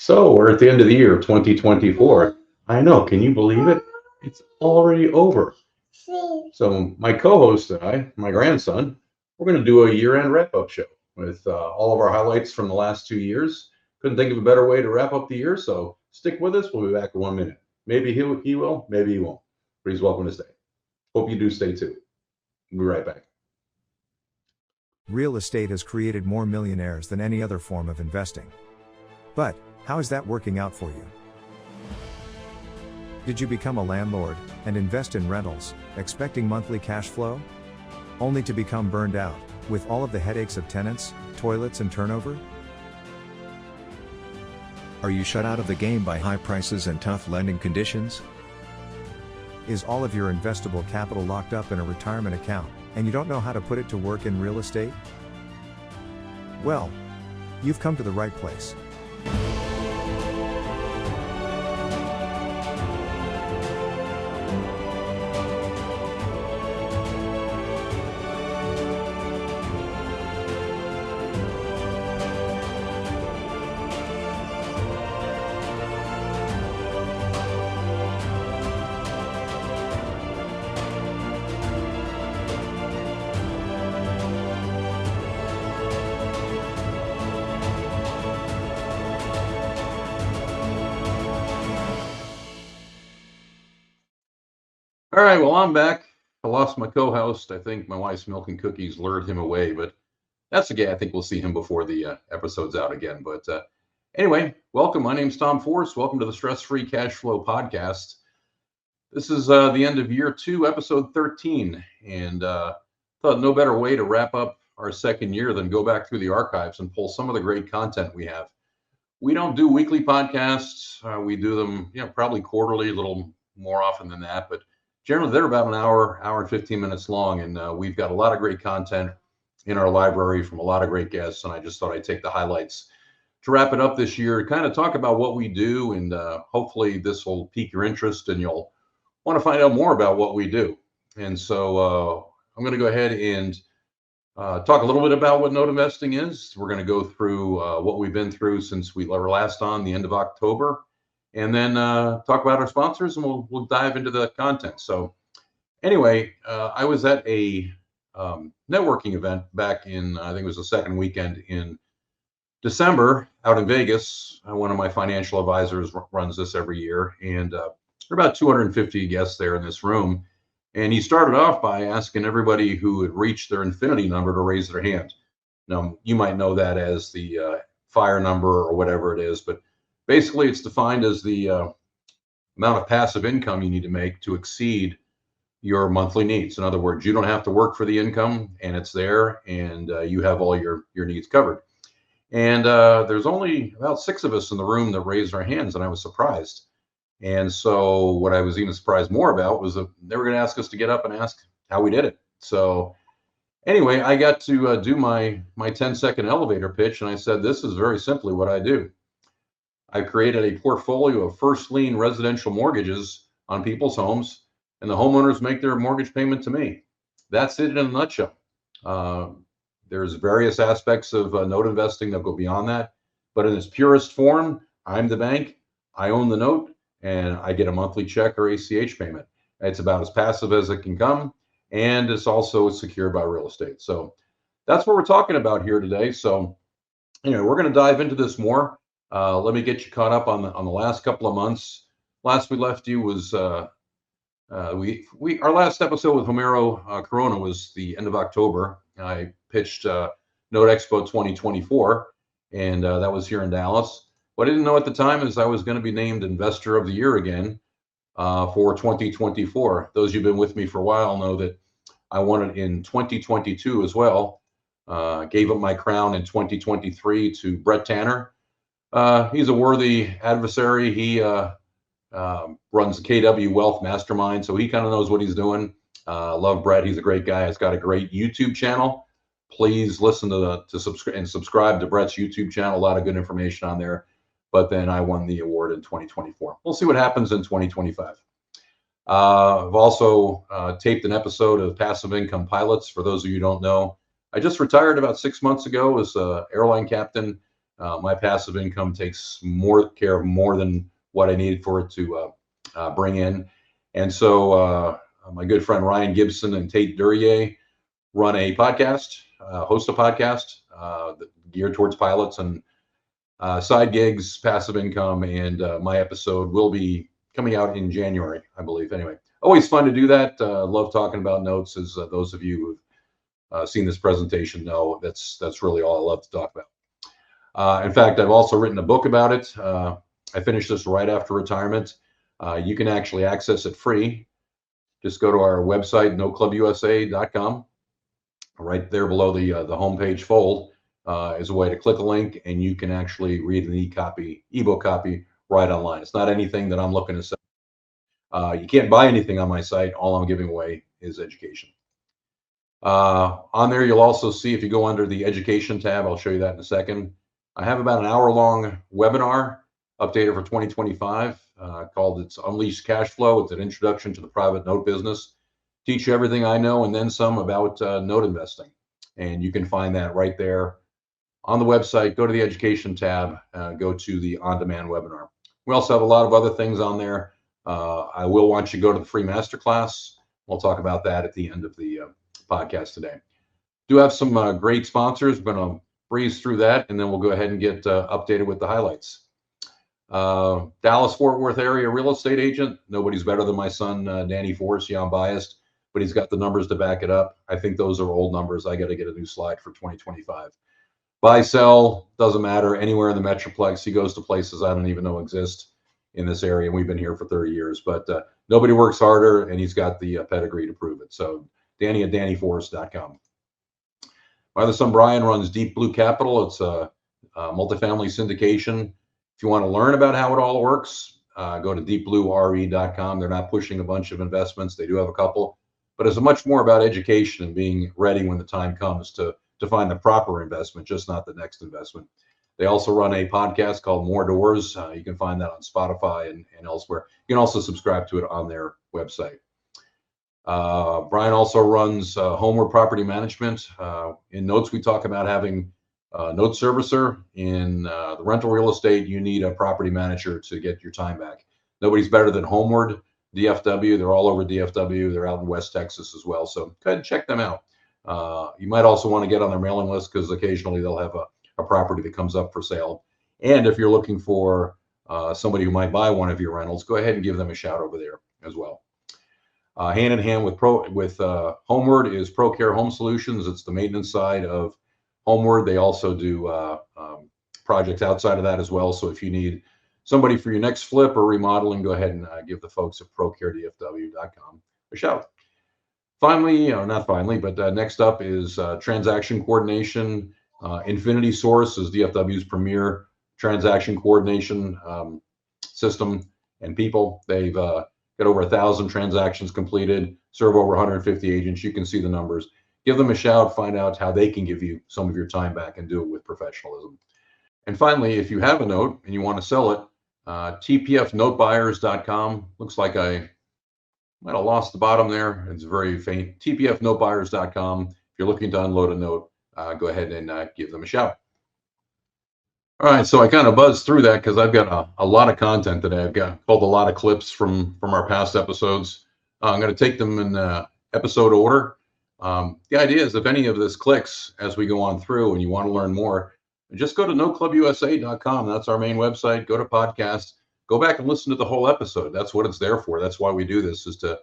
So we're at the end of the year, 2024. I know, can you believe it? It's already over. So my co-host and I, my grandson, we're going to do a year-end wrap-up show with all of our highlights from the last 2 years. Couldn't think of a better way to wrap up the year, so stick with us. We'll be back in 1 minute. Maybe he will, maybe he won't. But he's welcome to stay. Hope you do stay too. We'll be right back. Real estate has created more millionaires than any other form of investing. But, how is that working out for you? Did you become a landlord and invest in rentals, expecting monthly cash flow? Only to become burned out, with all of the headaches of tenants, toilets and turnover? Are you shut out of the game by high prices and tough lending conditions? Is all of your investable capital locked up in a retirement account, and you don't know how to put it to work in real estate? Well, you've come to the right place. All right, well, I'm back. I lost my co-host. I think my wife's milk and cookies lured him away, but that's okay. I think we'll see him before the episode's out again. But anyway, welcome. My name's Tom Force. Welcome to the Stress Free Cash Flow Podcast. This is the end of year 2, episode 13, and thought no better way to wrap up our second year than go back through the archives and pull some of the great content we have. We don't do weekly podcasts. We do them, probably quarterly, a little more often than that, but generally they're about an hour and 15 minutes long, and we've got a lot of great content in our library from a lot of great guests, and I just thought I'd take the highlights to wrap it up this year, kind of talk about what we do, and hopefully this will pique your interest and you'll want to find out more about what we do. And so I'm going to go ahead and talk a little bit about what note investing is. We're going to go through what we've been through since we were last on the end of October, and then talk about our sponsors, and we'll dive into the content. So anyway, I was at a networking event back in, I think it was the second weekend in December out in Vegas. One of my financial advisors runs this every year, and there are about 250 guests there in this room. And he started off by asking everybody who had reached their infinity number to raise their hand. Now, you might know that as the fire number or whatever it is, but basically it's defined as the amount of passive income you need to make to exceed your monthly needs. In other words, you don't have to work for the income, and it's there, and you have all your needs covered. And there's only about 6 of us in the room that raised our hands, and I was surprised. And so what I was even surprised more about was that they were going to ask us to get up and ask how we did it. So anyway, I got to do my 10-second elevator pitch, and I said, this is very simply what I do. I created a portfolio of first lien residential mortgages on people's homes, and the homeowners make their mortgage payment to me. That's it in a nutshell. There's various aspects of note investing that go beyond that, but in its purest form, I'm the bank, I own the note, and I get a monthly check or ACH payment. It's about as passive as it can come, and it's also secured by real estate. So that's what we're talking about here today. So, we're going to dive into this more. Let me get you caught up on the last couple of months. Last we left you was our last episode with Homero Corona was the end of October. I pitched Note Expo 2024, and that was here in Dallas. What I didn't know at the time is I was going to be named Investor of the Year again for 2024. Those who've been with me for a while know that I won it in 2022 as well. Gave up my crown in 2023 to Brett Tanner. He's a worthy adversary. He runs the KW Wealth Mastermind, so he kind of knows what he's doing. Love Brett. He's a great guy. He's got a great YouTube channel. Please listen to subscribe to Brett's YouTube channel. A lot of good information on there. But then I won the award in 2024. We'll see what happens in 2025. I've also taped an episode of Passive Income Pilots. For those of you who don't know, I just retired about 6 months ago as an airline captain. My passive income takes more care of more than what I need for it to bring in. And so my good friend Ryan Gibson and Tate Duryea run a podcast, host a podcast geared towards pilots and side gigs, passive income, and my episode will be coming out in January, I believe. Anyway, always fun to do that. Love talking about notes, as those of you who've seen this presentation know. That's really all I love to talk about. In fact, I've also written a book about it. I finished this right after retirement. You can actually access it free. Just go to our website, noclubusa.com. Right there below the homepage fold is a way to click a link, and you can actually read an ebook copy right online. It's not anything that I'm looking to sell. You can't buy anything on my site. All I'm giving away is education. On there, you'll also see, if you go under the education tab, I'll show you that in a second. I have about an hour-long webinar updated for 2025 called It's Unleashed Cash Flow. It's an introduction to the private note business. Teach you everything I know and then some about note investing. And you can find that right there on the website. Go to the education tab, go to the on-demand webinar. We also have a lot of other things on there. I will want you to go to the free masterclass. We'll talk about that at the end of the podcast today. Do have some great sponsors. I'm going to breeze through that, and then we'll go ahead and get updated with the highlights. Dallas-Fort Worth area real estate agent. Nobody's better than my son, Danny Force. Yeah, I'm biased, but he's got the numbers to back it up. I think those are old numbers. I got to get a new slide for 2025. Buy, sell, doesn't matter. Anywhere in the Metroplex. He goes to places I don't even know exist in this area, and we've been here for 30 years. But nobody works harder, and he's got the pedigree to prove it. So Danny at DannyForce.com. My other son, Brian, runs Deep Blue Capital. It's a multifamily syndication. If you want to learn about how it all works, go to deepbluere.com. They're not pushing a bunch of investments. They do have a couple, but it's much more about education and being ready when the time comes to find the proper investment, just not the next investment. They also run a podcast called More Doors. You can find that on Spotify and elsewhere. You can also subscribe to it on their website. Brian also runs Homeward Property Management. In notes, we talk about having a note servicer. In the rental real estate, you need a property manager to get your time back. Nobody's better than Homeward, DFW. They're all over DFW. They're out in West Texas as well. So go ahead and check them out. You might also want to get on their mailing list, because occasionally they'll have a property that comes up for sale. And if you're looking for somebody who might buy one of your rentals, go ahead and give them a shout over there as well. Hand in hand with Homeward is ProCare Home Solutions. It's the maintenance side of Homeward. They also do projects outside of that as well. So if you need somebody for your next flip or remodeling, go ahead and give the folks at ProCareDFW.com a shout. Finally, not finally, but next up is transaction coordination. Infinity Source is DFW's premier transaction coordination system and people. They've got over 1,000 transactions completed, serve over 150 agents. You can see the numbers. Give them a shout, find out how they can give you some of your time back and do it with professionalism. And finally, if you have a note and you want to sell it, tpfnotebuyers.com. Looks like I might have lost the bottom there. It's very faint. tpfnotebuyers.com. If you're looking to unload a note, go ahead and give them a shout. All right, so I kind of buzzed through that because I've got a lot of content today. I've got pulled a lot of clips from our past episodes. I'm going to take them in episode order. The idea is, if any of this clicks as we go on through and you want to learn more, just go to noclubusa.com. That's our main website. Go to podcasts. Go back and listen to the whole episode. That's what it's there for. That's why we do this, is to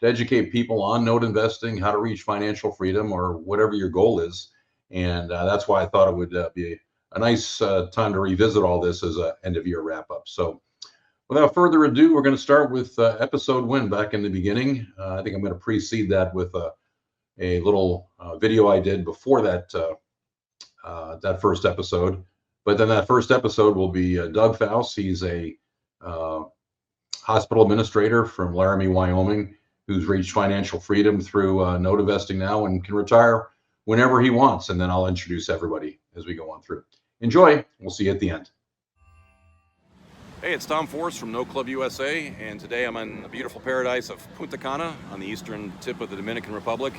educate people on note investing, how to reach financial freedom, or whatever your goal is. And that's why I thought it would be a nice time to revisit all this as an end-of-year wrap-up. So without further ado, we're going to start with episode 1 back in the beginning. I think I'm going to precede that with a little video I did before that that first episode. But then that first episode will be Doug Faust. He's a hospital administrator from Laramie, Wyoming, who's reached financial freedom through note investing now and can retire whenever he wants. And then I'll introduce everybody as we go on through. Enjoy. We'll see you at the end. Hey, it's Tom Force from No Club USA, and today I'm in the beautiful paradise of Punta Cana on the eastern tip of the Dominican Republic.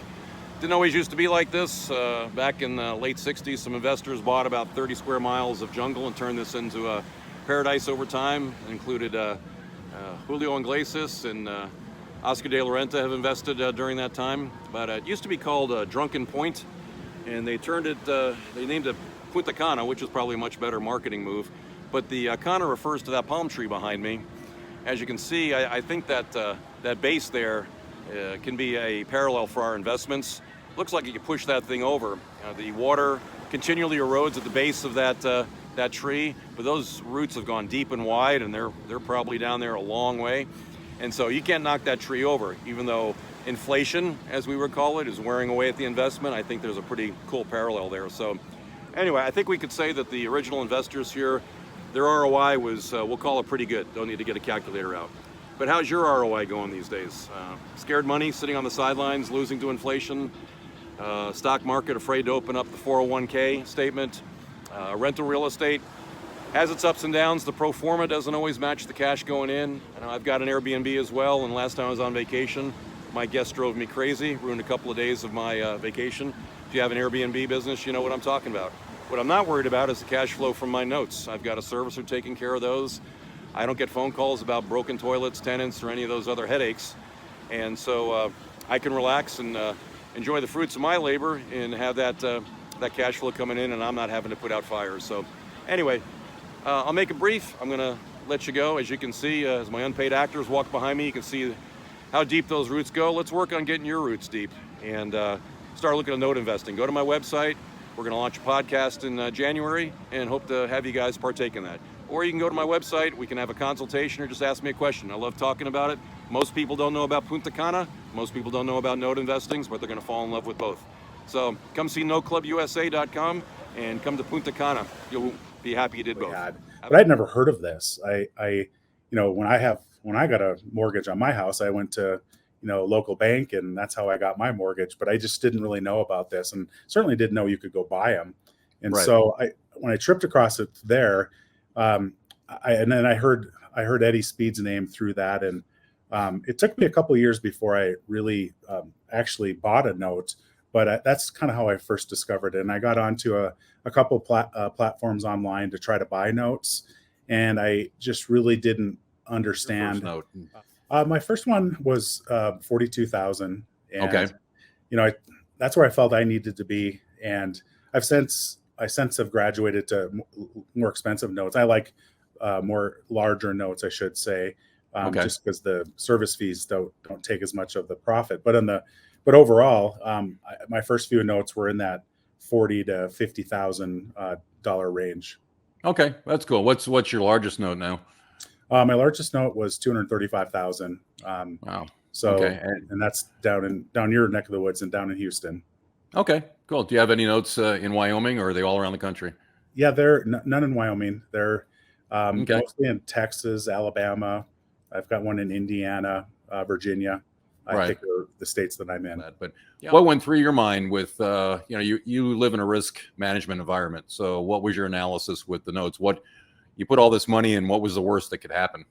didn't always used to be like this. Back in the late 60s, some investors bought about 30 square miles of jungle and turned this into a paradise over time. It included Julio Iglesias and Oscar de la Renta have invested during that time. But it used to be called Drunken Point, and they turned it, they named it Punta Cana, which is probably a much better marketing move. But the Cana refers to that palm tree behind me. As you can see, I think that that base there can be a parallel for our investments. Looks like you can push that thing over. The water continually erodes at the base of that tree, but those roots have gone deep and wide, and they're probably down there a long way. And so you can't knock that tree over, even though inflation, as we would call it, is wearing away at the investment. I think there's a pretty cool parallel there. So anyway, I think we could say that the original investors here, their ROI was, we'll call it pretty good. Don't need to get a calculator out. But how's your ROI going these days? Scared money, sitting on the sidelines, losing to inflation, stock market afraid to open up the 401k statement, rental real estate has its ups and downs. The pro forma doesn't always match the cash going in. I've got an Airbnb as well, and last time I was on vacation, my guest drove me crazy, ruined a couple of days of my vacation. If you have an Airbnb business, you know what I'm talking about. What I'm not worried about is the cash flow from my notes. I've got a servicer taking care of those. I don't get phone calls about broken toilets, tenants, or any of those other headaches. And so I can relax and enjoy the fruits of my labor and have that cash flow coming in, and I'm not having to put out fires. So anyway, I'll make it brief. I'm gonna let you go. As you can see, as my unpaid actors walk behind me, you can see how deep those roots go. Let's work on getting your roots deep and start looking at note investing. Go to my website. We're gonna launch a podcast in January and hope to have you guys partake in that. Or you can go to my website, we can have a consultation or just ask me a question. I love talking about it. Most people don't know about Punta Cana. Most people don't know about note investings, but they're gonna fall in love with both. So come see noteclubusa.com and come to Punta Cana. You'll be happy you did both. But I'd never heard of this. When I got a mortgage on my house, I went to, local bank, and that's how I got my mortgage. But I just didn't really know about this, and certainly didn't know you could go buy them. And right. So when I tripped across it there, and then I heard Eddie Speed's name through that, and it took me a couple of years before I really actually bought a note. But that's kind of how I first discovered it. And I got onto a couple platforms online to try to buy notes, and I just really didn't understand. Your first note. My first one was $42,000. Okay. That's where I felt I needed to be, and I since have graduated to more expensive notes. I like more larger notes, I should say, just because the service fees don't take as much of the profit. But overall, my first few notes were in that $40,000 to $50,000 range. Okay, that's cool. What's your largest note now? My largest note was $235,000. Wow. So, okay. And that's down your neck of the woods and down in Houston. Okay, cool. Do you have any notes in Wyoming, or are they all around the country? Yeah, they're none in Wyoming. They're mostly in Texas, Alabama. I've got one in Indiana, Virginia. I think are the states that I'm in. But what went through your mind with, you live in a risk management environment. So what was your analysis with the notes? What you put all this money in, what was the worst that could happen?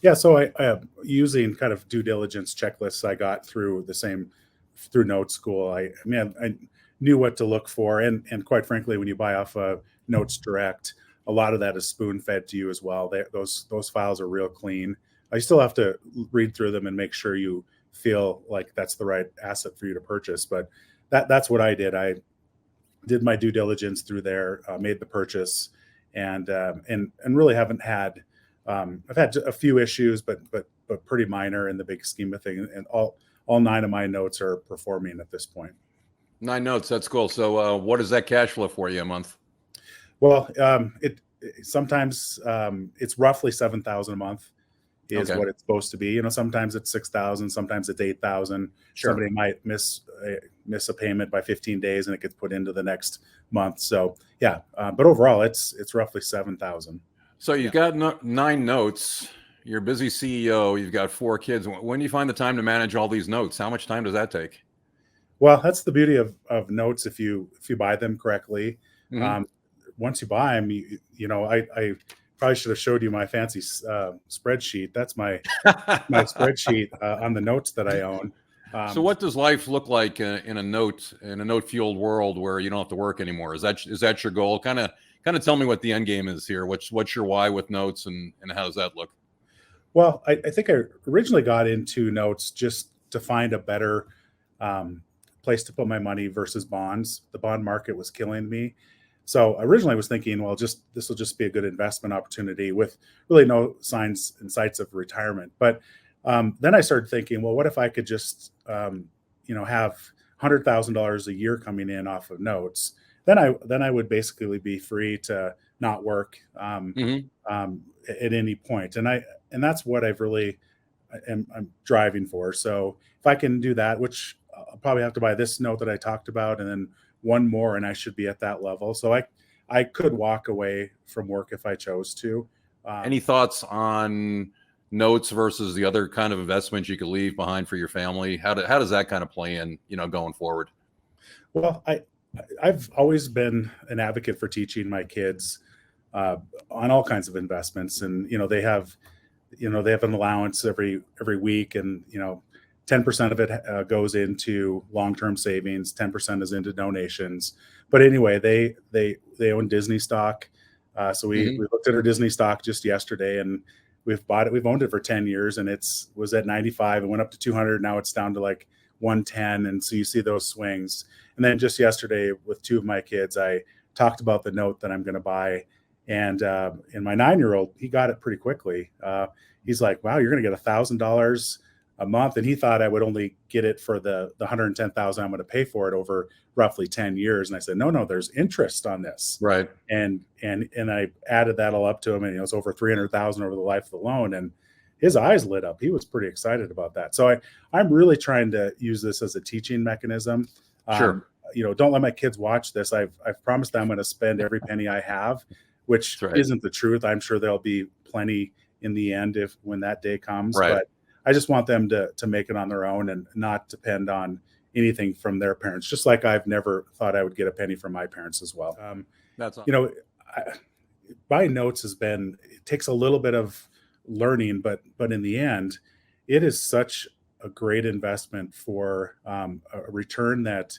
Yeah. So I using kind of due diligence checklists I got through Note School. I knew what to look for. And quite frankly, when you buy off Notes Direct, a lot of that is spoon fed to you as well. Those files are real clean. I still have to read through them and make sure you feel like that's the right asset for you to purchase. But that's what I did. I did my due diligence through there, made the purchase, and really haven't had. I've had a few issues, but pretty minor in the big scheme of things. And all 9 of my notes are performing at this point. 9 notes. That's cool. So what is that cash flow for you a month? Well, it sometimes it's roughly $7,000 a month. Is what it's supposed to be. Sometimes it's $6,000, sometimes it's $8,000. Sure. Somebody might miss a payment by 15 days, and it gets put into the next month. So yeah, but overall, it's roughly $7,000. So you've got 9 notes. You're a busy CEO. You've got 4 kids. When do you find the time to manage all these notes? How much time does that take? Well, that's the beauty of notes. If you buy them correctly, once you buy them, I probably should have showed you my fancy spreadsheet. That's my spreadsheet on the notes that I own. So what does life look like in a note fueled world where you don't have to work anymore? Is that your goal? Kind of tell me what the end game is here. What's your why with notes, and how does that look? Well, I think I originally got into notes just to find a better place to put my money versus bonds. The bond market was killing me. So originally I was thinking, well, this will just be a good investment opportunity with really no signs and sights of retirement. But then I started thinking, well, what if I could just, have $100,000 a year coming in off of notes? Then I would basically be free to not work at any point. And that's what I've really I'm driving for. So if I can do that, which I'll probably have to buy this note that I talked about, and then one more, and I should be at that level. So I could walk away from work if I chose to. Any thoughts on notes versus the other kind of investments you could leave behind for your family? How does that kind of play in, going forward? Well, I've always been an advocate for teaching my kids on all kinds of investments, and they have an allowance every week, and 10% of it goes into long-term savings, 10% is into donations. But anyway, they own Disney stock, so we looked at our Disney stock just yesterday, and we've owned it for 10 years, and was at 95, it went up to 200, now it's down to like 110, and so you see those swings. And then just yesterday with two of my kids, I talked about the note that I'm going to buy, and my 9-year-old, he got it pretty quickly. He's like, wow, you're going to get $1,000 a month, and he thought I would only get it for the 110,000 I'm going to pay for it over roughly 10 years. And I said, no, there's interest on this, right? And I added that all up to him, and it was over 300,000 over the life of the loan, and his eyes lit up. He was pretty excited about that. So I'm really trying to use this as a teaching mechanism. Sure. Don't let my kids watch this. I've promised them I'm going to spend every penny I have, which isn't the truth. I'm sure there'll be plenty in the end when that day comes. Right. But I just want them to make it on their own and not depend on anything from their parents, just like I've never thought I would get a penny from my parents as well. That's awesome. Buying notes it takes a little bit of learning, but in the end, it is such a great investment for a return that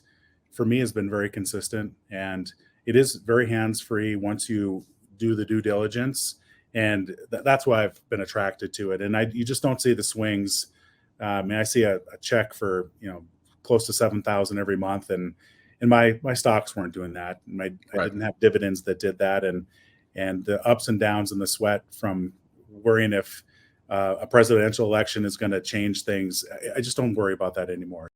for me has been very consistent, and it is very hands-free once you do the due diligence. And that's why I've been attracted to it. And you just don't see the swings. I see a check for, close to 7,000 every month. And my stocks weren't doing that. I didn't have dividends that did that. And the ups and downs and the sweat from worrying if a presidential election is going to change things, I just don't worry about that anymore.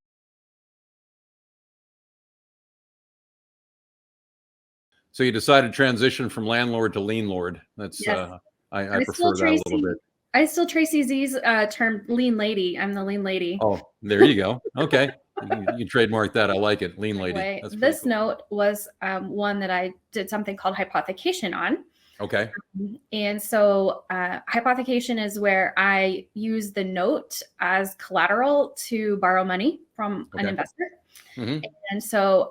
So you decided to transition from landlord to lien lord. That's yes. I prefer that a little bit. I still Tracy Z's term lean lady. I'm the lean lady. Oh, there you go. Okay. You trademark that. I like it. Lean lady. Anyway, this note was one that I did something called hypothecation on. Okay. And so hypothecation is where I use the note as collateral to borrow money from an investor. Mm-hmm. And so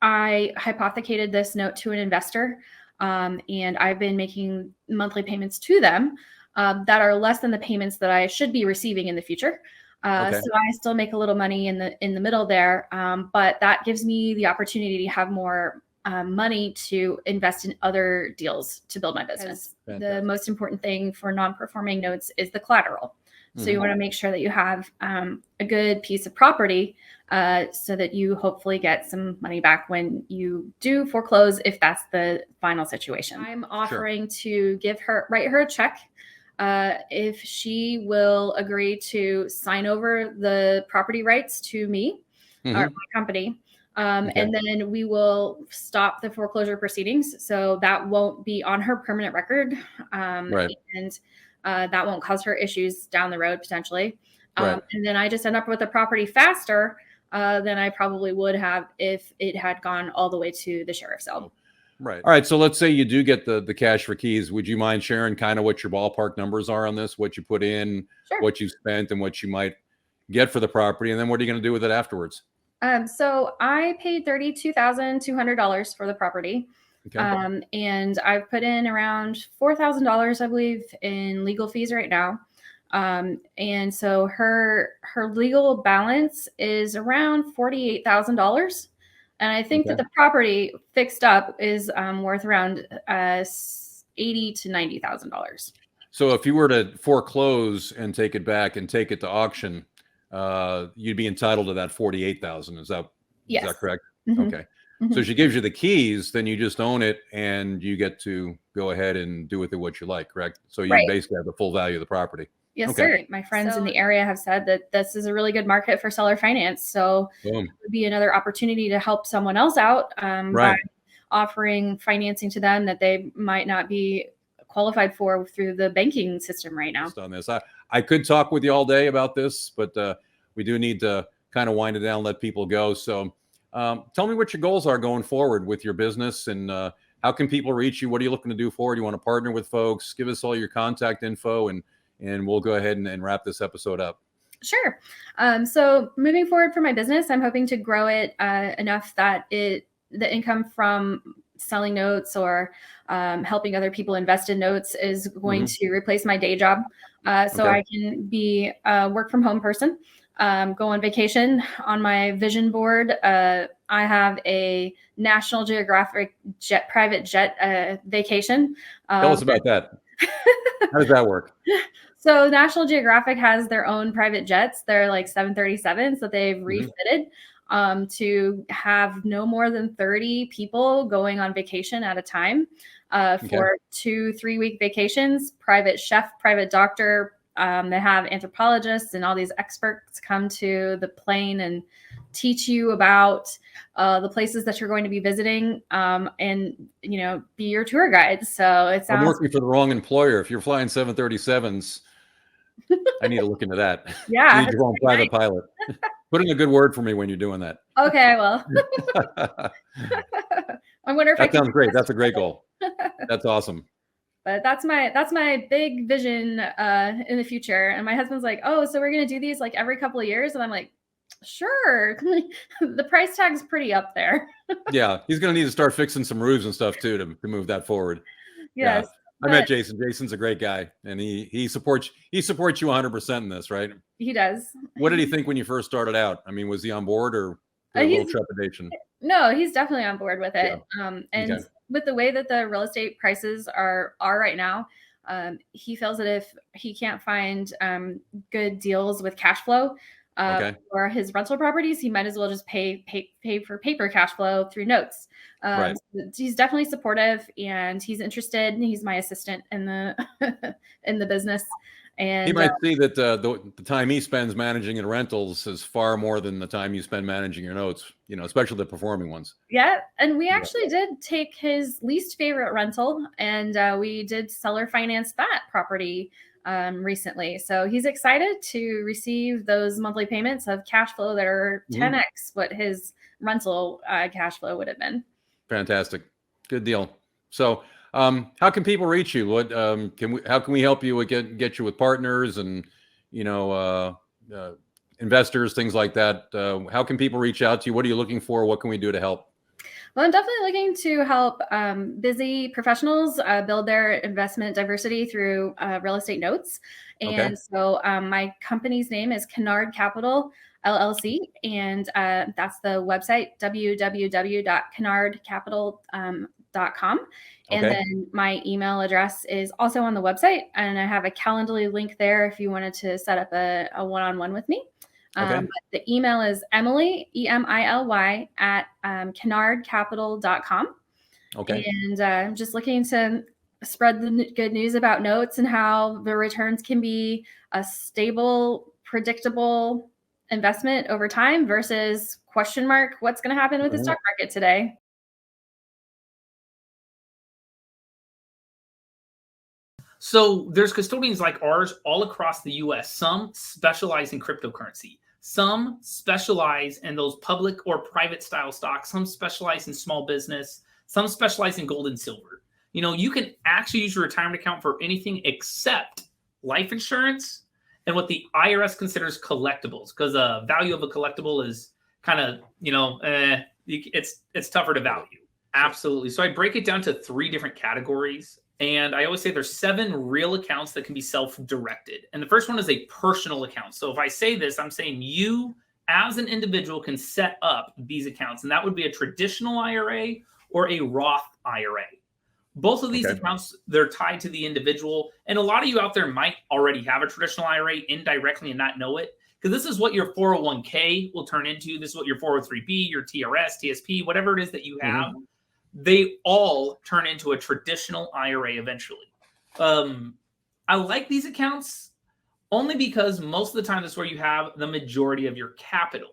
I hypothecated this note to an investor, and I've been making monthly payments to them that are less than the payments that I should be receiving in the future. So I still make a little money in the middle there, but that gives me the opportunity to have more money to invest in other deals to build my business. The most important thing for non-performing notes is the collateral. So you want to make sure that you have a good piece of property so that you hopefully get some money back when you do foreclose, if that's the final situation. I'm offering to write her a check if she will agree to sign over the property rights to me or my company. And then we will stop the foreclosure proceedings. So that won't be on her permanent record. And that won't cause her issues down the road potentially. And then I just end up with the property faster than I probably would have if it had gone all the way to the sheriff's sale. Right. All right. So let's say you do get the cash for keys. Would you mind sharing kind of what your ballpark numbers are on this, what you put in, what you spent, and what you might get for the property? And then what are you going to do with it afterwards? So I paid $32,200 for the property. Okay. And I've put in around $4,000, I believe, in legal fees right now. And so her legal balance is around $48,000. And I think that the property fixed up is worth around $80,000 to $90,000. So if you were to foreclose and take it back and take it to auction, you'd be entitled to that 48,000. Is that correct? Mm-hmm. Okay. Mm-hmm. So she gives you the keys, then you just own it and you get to go ahead and do with it what you like, correct? So you basically have the full value of the property. Yes, sir. My friends in the area have said that this is a really good market for seller finance. So it would be another opportunity to help someone else out by offering financing to them that they might not be qualified for through the banking system right now. On this, I could talk with you all day about this, but we do need to kind of wind it down and let people go. So tell me what your goals are going forward with your business, and how can people reach you? What are you looking to do forward? You want to partner with folks? Give us all your contact info, and we'll go ahead and wrap this episode up. Sure. So moving forward for my business, I'm hoping to grow it enough that the income from selling notes or helping other people invest in notes is going to replace my day job. So I can be a work from home person, go on vacation. On my vision board, I have a National Geographic private jet vacation. Tell us about that. How does that work? So National Geographic has their own private jets. They're like 737s that they've refitted to have no more than 30 people going on vacation at a time for 2-3 week vacations. Private chef, private doctor. They have anthropologists and all these experts come to the plane and teach you about the places that you're going to be visiting, and be your tour guide. So it sounds. I'm working for the wrong employer. If you're flying 737s, I need to look into that. Yeah, you need your own private pilot. Put in a good word for me when you're doing that. Okay, well, I wonder if that sounds great. That's a great goal. That's awesome. But that's my big vision in the future. And my husband's like, oh, so we're gonna do these like every couple of years, and I'm like, sure. The price tag's pretty up there. Yeah, he's gonna need to start fixing some roofs and stuff too to move that forward. Yes. Yeah. I met Jason. Jason's a great guy, and he supports you 100% in this, right? He does. What did he think when you first started out? I mean, was he on board, or a little trepidation? No, he's definitely on board with it. Yeah. With the way that the real estate prices are right now, he feels that if he can't find good deals with cash flow for his rental properties, he might as well just pay for paper cash flow through notes. So he's definitely supportive, and he's interested. He's my assistant in the in the business. And he might see that the time he spends managing in rentals is far more than the time you spend managing your notes, especially the performing ones. Yeah. And we actually did take his least favorite rental, and we did seller finance that property recently. So he's excited to receive those monthly payments of cash flow that are 10x what his rental cash flow would have been. Fantastic. Good deal. So how can people reach you? What how can we help you get you with partners and investors, things like that? How can people reach out to you? What are you looking for? What can we do to help? Well, I'm definitely looking to help busy professionals build their investment diversity through real estate notes. And so my company's name is Kennard Capital LLC, and that's the website, www.kennardcapital.com. And then my email address is also on the website, and I have a Calendly link there if you wanted to set up a one-on-one with me. But the email is Emily, EMILY, at kennardcapital.com. And I'm just looking to spread the good news about notes and how the returns can be a stable, predictable investment over time versus question mark, what's going to happen with the stock market today? So there's custodians like ours all across the US. Some specialize in cryptocurrency. Some specialize in those public or private style stocks. Some specialize in small business. Some specialize in gold and silver. You can actually use your retirement account for anything except life insurance and what the IRS considers collectibles, because the value of a collectible is kind of, it's tougher to value. Absolutely. So I break it down to 3 different categories. And I always say there's 7 real accounts that can be self-directed. And the first one is a personal account. So if I say this, I'm saying you as an individual can set up these accounts. And that would be a traditional IRA or a Roth IRA. Both of these accounts, they're tied to the individual. And a lot of you out there might already have a traditional IRA indirectly and not know it. Because this is what your 401k will turn into. This is what your 403b, your TRS, TSP, whatever it is that you have. They all turn into a traditional IRA eventually. I like these accounts only because most of the time that's where you have the majority of your capital.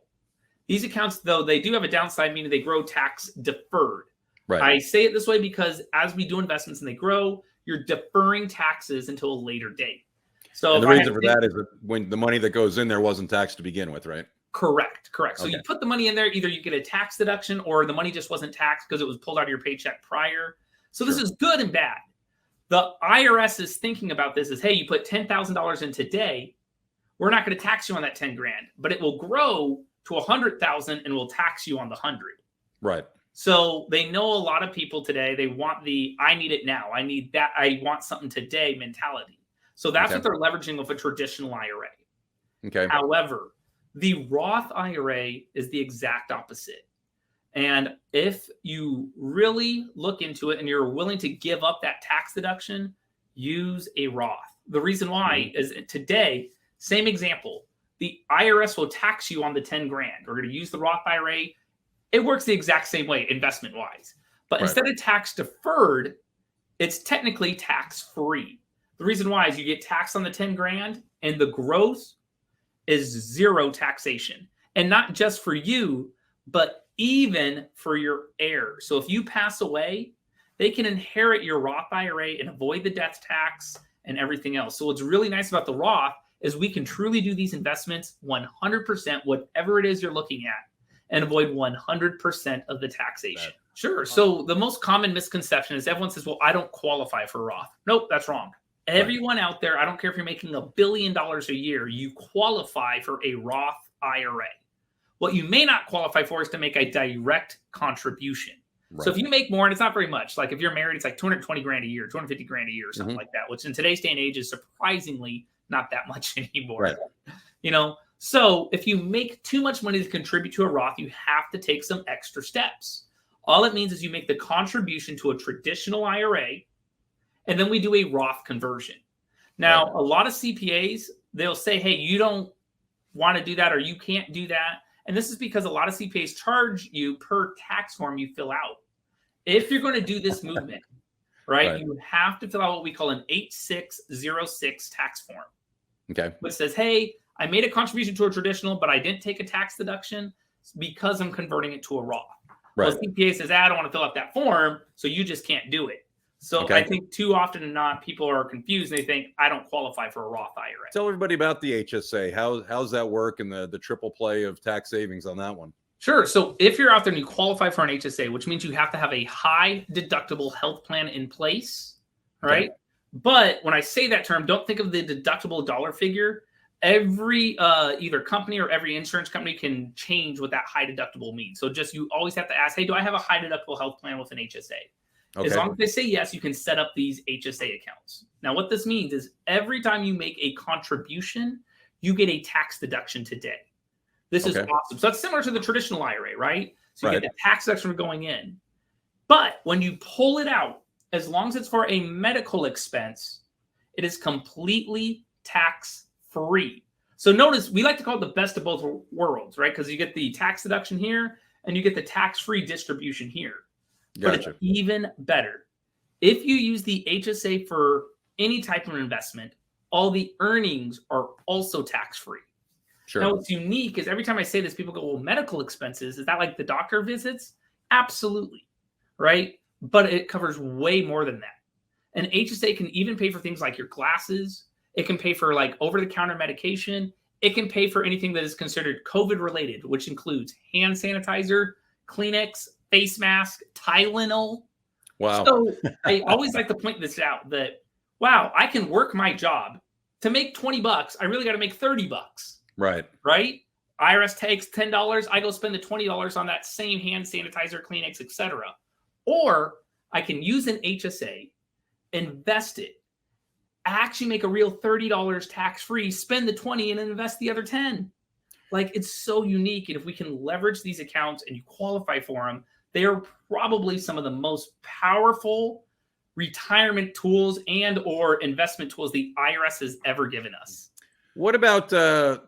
These accounts, though, they do have a downside, meaning they grow tax deferred. Right. I say it this way because as we do investments and they grow, you're deferring taxes until a later date. So and the reason for that is that when the money that goes in there wasn't taxed to begin with, right? Correct. So you put the money in there, either you get a tax deduction or the money just wasn't taxed because it was pulled out of your paycheck prior. So this is good and bad. The IRS is thinking about this as, hey, you put $10,000 in today, we're not going to tax you on that 10 grand, but it will grow to 100,000 and we'll tax you on the 100. Right. So they know a lot of people today, they want the, I need it now. I need that. I want something today mentality. So that's what they're leveraging with a traditional IRA. Okay. However, the Roth IRA is the exact opposite. And if you really look into it and you're willing to give up that tax deduction, use a Roth. The reason why is today, same example, the IRS will tax you on the 10 grand. We're going to use the Roth IRA. It works the exact same way investment wise, but instead of tax deferred, it's technically tax free. The reason why is you get taxed on the 10 grand and the growth is zero taxation, and not just for you, but even for your heirs. So if you pass away, they can inherit your Roth IRA and avoid the death tax and everything else. So what's really nice about the Roth is we can truly do these investments 100%, whatever it is you're looking at, and avoid 100% of the taxation. Sure. So the most common misconception is everyone says, well, I don't qualify for Roth. Nope, that's wrong. Everyone out there, I don't care if you're making $1 billion a year, you qualify for a Roth IRA. What you may not qualify for is to make a direct contribution. Right. So if you make more, and it's not very much, like if you're married, it's like 220 grand a year, 250 grand a year, something like that, which in today's day and age is surprisingly not that much anymore. Right. You know, so if you make too much money to contribute to a Roth, you have to take some extra steps. All it means is you make the contribution to a traditional IRA, and then we do a Roth conversion. Now, a lot of CPAs, they'll say, hey, you don't want to do that or you can't do that. And this is because a lot of CPAs charge you per tax form you fill out. If you're going to do this movement, right, you have to fill out what we call an 8606 tax form. Okay. Which says, hey, I made a contribution to a traditional, but I didn't take a tax deduction because I'm converting it to a Roth. Right. Well, CPA says, I don't want to fill out that form, so you just can't do it. So I think too often than not, people are confused. They think I don't qualify for a Roth IRA. Tell everybody about the HSA. How's that work and the triple play of tax savings on that one? Sure. So if you're out there and you qualify for an HSA, which means you have to have a high deductible health plan in place, right? But when I say that term, don't think of the deductible dollar figure. Every either company or every insurance company can change what that high deductible means. So just you always have to ask, hey, do I have a high deductible health plan with an HSA? As long as they say yes, you can set up these HSA accounts. Now, what this means is every time you make a contribution, you get a tax deduction today. This is awesome. So that's similar to the traditional IRA, right? So you get the tax deduction for going in. But when you pull it out, as long as it's for a medical expense, it is completely tax-free. So notice, we like to call it the best of both worlds, right? Because you get the tax deduction here and you get the tax-free distribution here. But it's even better. If you use the HSA for any type of investment, all the earnings are also tax-free. Sure. Now, what's unique is every time I say this, people go, well, medical expenses, is that like the doctor visits? Absolutely, right? But it covers way more than that. An HSA can even pay for things like your glasses. It can pay for like over-the-counter medication. It can pay for anything that is considered COVID-related, which includes hand sanitizer, Kleenex, face mask, Tylenol. Wow. So I always like to point this out that, wow, I can work my job to make $20. I really got to make $30. Right. Right. IRS takes $10. I go spend the $20 on that same hand sanitizer, Kleenex, etc. Or I can use an HSA invest it, actually make a real $30 tax-free, spend the 20 and then invest the other 10. Like, it's so unique. And if we can leverage these accounts and you qualify for them, they are probably some of the most powerful retirement tools and or investment tools the IRS has ever given us. What about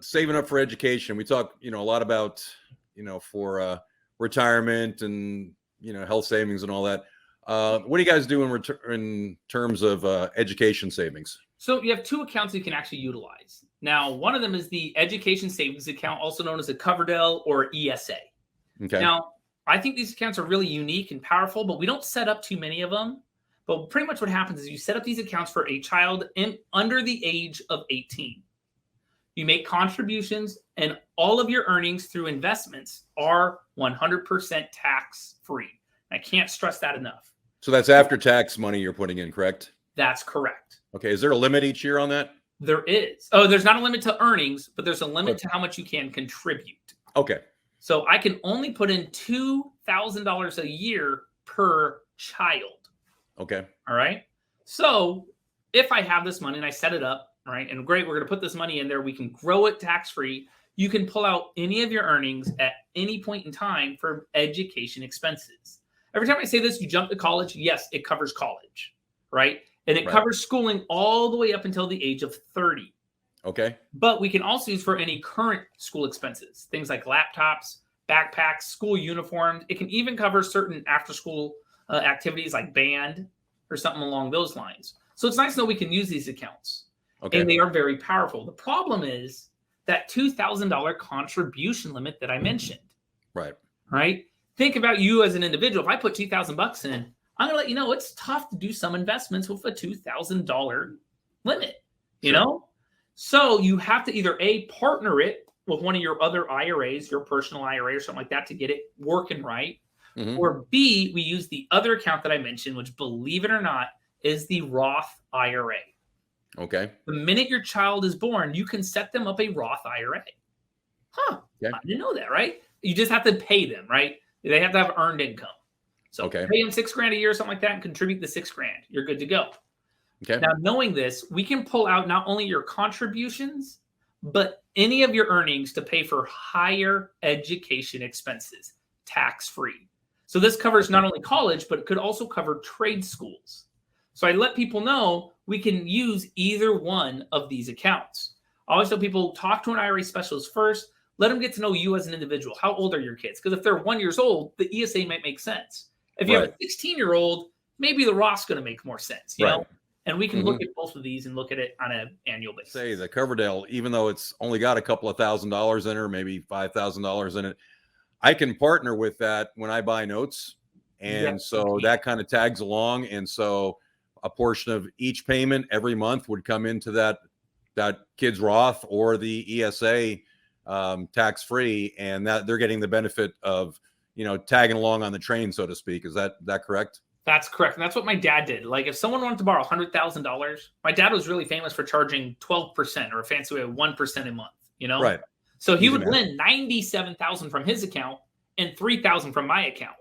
saving up for education? We talk, a lot about, for retirement and, health savings and all that. What do you guys do in terms of education savings? So you have two accounts you can actually utilize. Now, one of them is the education savings account, also known as a Coverdell or ESA. Okay. Now, I think these accounts are really unique and powerful, but we don't set up too many of them. But pretty much what happens is you set up these accounts for a child under the age of 18. You make contributions, and all of your earnings through investments are 100% tax-free. I can't stress that enough. So that's after tax money you're putting in, correct? That's correct. Okay. Is there a limit each year on that? There is. Oh, there's not a limit to earnings, but there's a limit to how much you can contribute. Okay. So I can only put in $2,000 a year per child. Okay. All right. So if I have this money and I set it up, all right, and great, we're going to put this money in there. We can grow it tax-free. You can pull out any of your earnings at any point in time for education expenses. Every time I say this, you jump to college. Yes, it covers college, right? And it covers schooling all the way up until the age of 30. Okay. But we can also use for any current school expenses, things like laptops, backpacks, school uniforms. It can even cover certain after-school activities like band or something along those lines. So it's nice to know we can use these accounts. Okay. And they are very powerful. The problem is that $2,000 contribution limit that I mentioned. Right. Right. Think about you as an individual. If I put $2,000 in, I'm going to let you know it's tough to do some investments with a $2,000 limit, you know? So you have to either A, partner it with one of your other IRAs, your personal IRA or something like that to get it working right. Mm-hmm. Or B, we use the other account that I mentioned, which, believe it or not, is the Roth IRA. Okay. The minute your child is born, you can set them up a Roth IRA. Huh. Okay. I didn't know that, right? You just have to pay them, right? They have to have earned income. So pay them $6,000 a year or something like that and contribute the $6,000. You're good to go. Okay. Now, knowing this, we can pull out not only your contributions, but any of your earnings to pay for higher education expenses, tax-free. So this covers not only college, but it could also cover trade schools. So I let people know we can use either one of these accounts. I always tell people, talk to an IRA specialist first. Let them get to know you as an individual. How old are your kids? Because if they're 1 year old, the ESA might make sense. If you have a 16-year-old, maybe the Roth's going to make more sense, you know? And we can look at both of these and look at it on an annual basis. Say the Coverdell, even though it's only got a couple of $1,000s in it, or maybe $5,000 in it, I can partner with that when I buy notes. And so that kind of tags along. And so a portion of each payment every month would come into that kid's Roth or the ESA tax-free, and that they're getting the benefit of, tagging along on the train, so to speak. Is that correct? That's correct. And that's what my dad did. Like, if someone wanted to borrow $100,000, my dad was really famous for charging 12%, or a fancy way of 1% a month, Right. So he would lend $97,000 from his account and $3,000 from my account.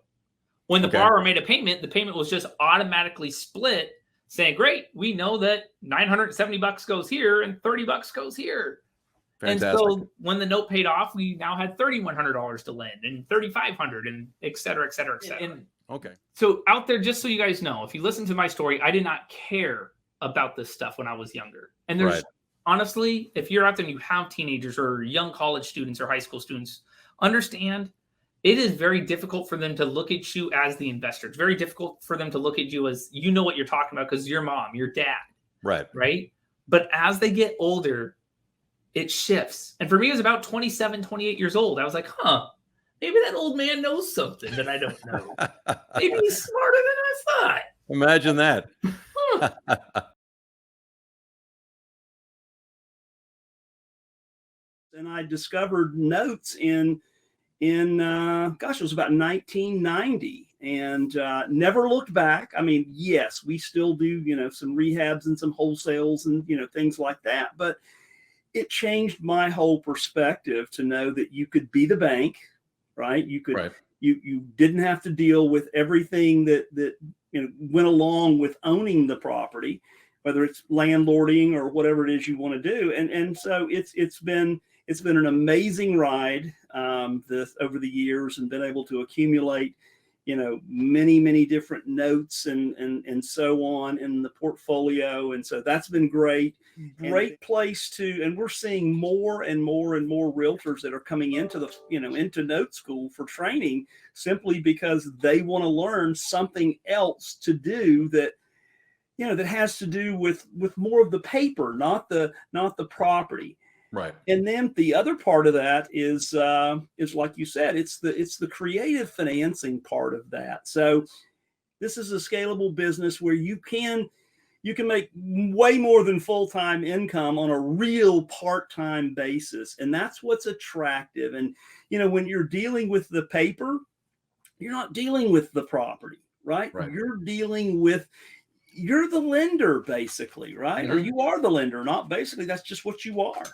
When the borrower made a payment, the payment was just automatically split, saying, great, we know that $970 goes here and $30 goes here. Fantastic. And so when the note paid off, we now had $3,100 to lend and $3,500 and et cetera, et cetera, et cetera. Okay. So out there, just so you guys know, if you listen to my story, I did not care about this stuff when I was younger. And there's honestly, if you're out there and you have teenagers or young college students or high school students, understand it is very difficult for them to look at you as the investor. It's very difficult for them to look at you as, what you're talking about, because your mom, your dad. Right. But as they get older, it shifts. And for me, it was about 27, 28 years old. I was like, maybe that old man knows something that I don't know. Maybe he's smarter than I thought. Imagine that. And I discovered notes in it was about 1990, and never looked back. I mean, yes, we still do, some rehabs and some wholesales and, things like that. But it changed my whole perspective to know that you could be the bank, right? You could, you didn't have to deal with everything that went along with owning the property, whether it's landlording or whatever it is you want to do. And so it's been an amazing ride over the years, and been able to accumulate, many different notes and so on in the portfolio. And so that's been great. Great place to, and we're seeing more and more and more realtors that are coming into into note school for training, simply because they want to learn something else to do that, that has to do with more of the paper, not the property. Right. And then the other part of that is like you said, it's the creative financing part of that. So this is a scalable business where you can make way more than full-time income on a real part-time basis. And that's what's attractive. And, when you're dealing with the paper, you're not dealing with the property, right? You're the lender, basically, right? Mm-hmm. Or you are the lender, not basically. That's just what you are.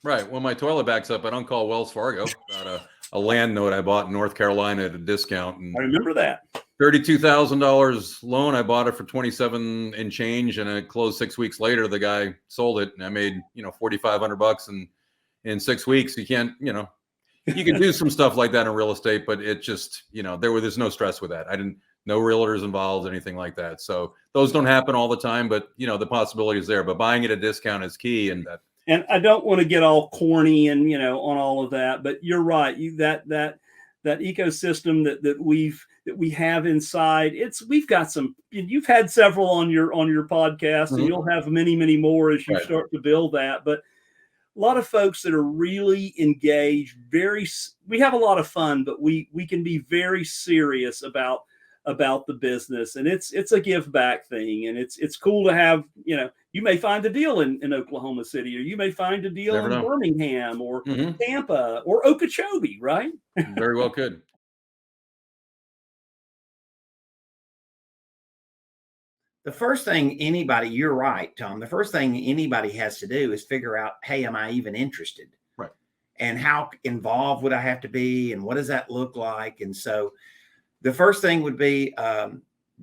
Right. When my toilet backs up, I don't call Wells Fargo about a land note I bought in North Carolina at a discount. And I remember that. $32,000 loan. I bought it for 27 and change, and it closed 6 weeks later. The guy sold it, and I made $4,500 in 6 weeks. You can't, you can do some stuff like that in real estate, but it just, there's no stress with that. No realtors involved, anything like that. So those don't happen all the time, but the possibility is there. But buying at a discount is key, and I don't want to get all corny and on all of that, but you're right. That ecosystem that we have inside, we've got some. You've had several on your podcast, and you'll have many more as you start to build that. But a lot of folks that are really engaged, we have a lot of fun, but we can be very serious about the business, and it's a give back thing, and it's cool to have. You may find a deal in Oklahoma City, or you may find a deal in Birmingham or Tampa or Okeechobee, right? Very well could. The first thing you're right, Tom, the first thing anybody has to do is figure out, hey, am I even interested? Right. And how involved would I have to be? And what does that look like? And so the first thing would be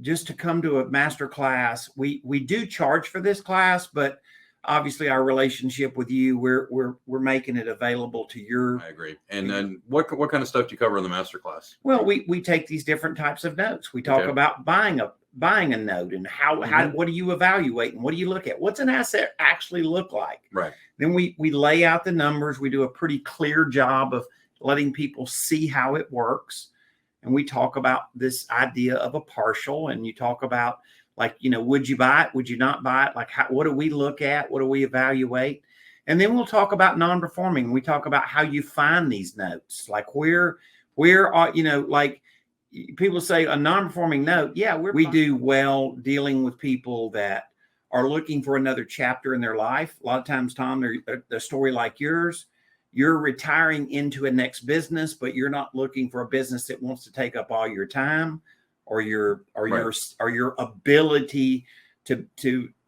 just to come to a master class. We do charge for this class, but obviously our relationship with you, we're making it available to your. I agree. And then what kind of stuff do you cover in the master class? Well, we take these different types of notes. We talk about buying a note, and how what do you evaluate, and what do you look at? What's an asset actually look like? Right. Then we lay out the numbers. We do a pretty clear job of letting people see how it works. And we talk about this idea of a partial, and you talk about, like, would you buy it? Would you not buy it? Like, what do we look at? What do we evaluate? And then we'll talk about non-performing. We talk about how you find these notes. Like, where are, like, people say a non-performing note. Yeah, we do well dealing with people that are looking for another chapter in their life. A lot of times, Tom, they're a story like yours. You're retiring into a next business, but you're not looking for a business that wants to take up all your time or your ability to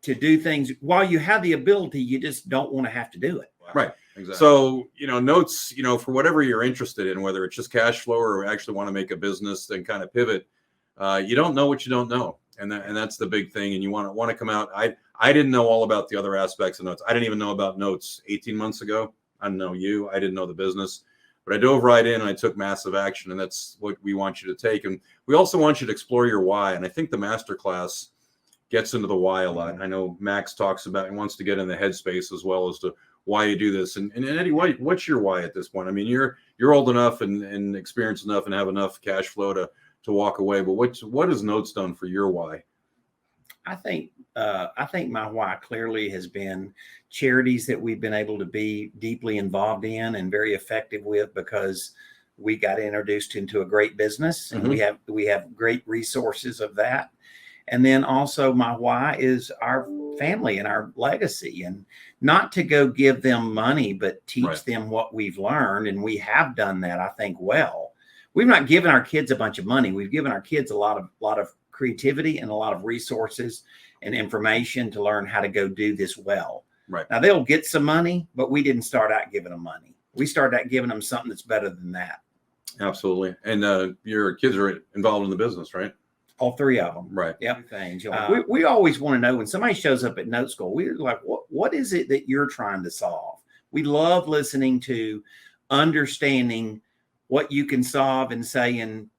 do things. While you have the ability, you just don't want to have to do it. Right. Exactly. So, notes, for whatever you're interested in, whether it's just cash flow or actually want to make a business, then kind of pivot. You don't know what you don't know. And that's the big thing. And you want to come out. I didn't know all about the other aspects of notes. I didn't even know about notes 18 months ago. I didn't know you. I didn't know the business, but I dove right in and I took massive action. And that's what we want you to take. And we also want you to explore your why. And I think the masterclass gets into the why a lot. I know Max talks about and wants to get in the headspace as well as to why you do this. And Eddie, what's your why at this point? I mean, you're old enough and experienced enough and have enough cash flow to walk away. But what has Notes done for your why? I think my why clearly has been charities that we've been able to be deeply involved in and very effective with, because we got introduced into a great business, and we have great resources of that. And then also my why is our family and our legacy, and not to go give them money, but teach them what we've learned. And we have done that, I think, well. We've not given our kids a bunch of money. We've given our kids a lot of creativity and a lot of resources and information to learn how to go do this well. Right. Now they'll get some money, but we didn't start out giving them money. We started out giving them something that's better than that. Absolutely. And your kids are involved in the business, right? All three of them. Right. Yep. Things. We always want to know when somebody shows up at Note School, we're like, what is it that you're trying to solve? We love listening to understanding what you can solve and saying,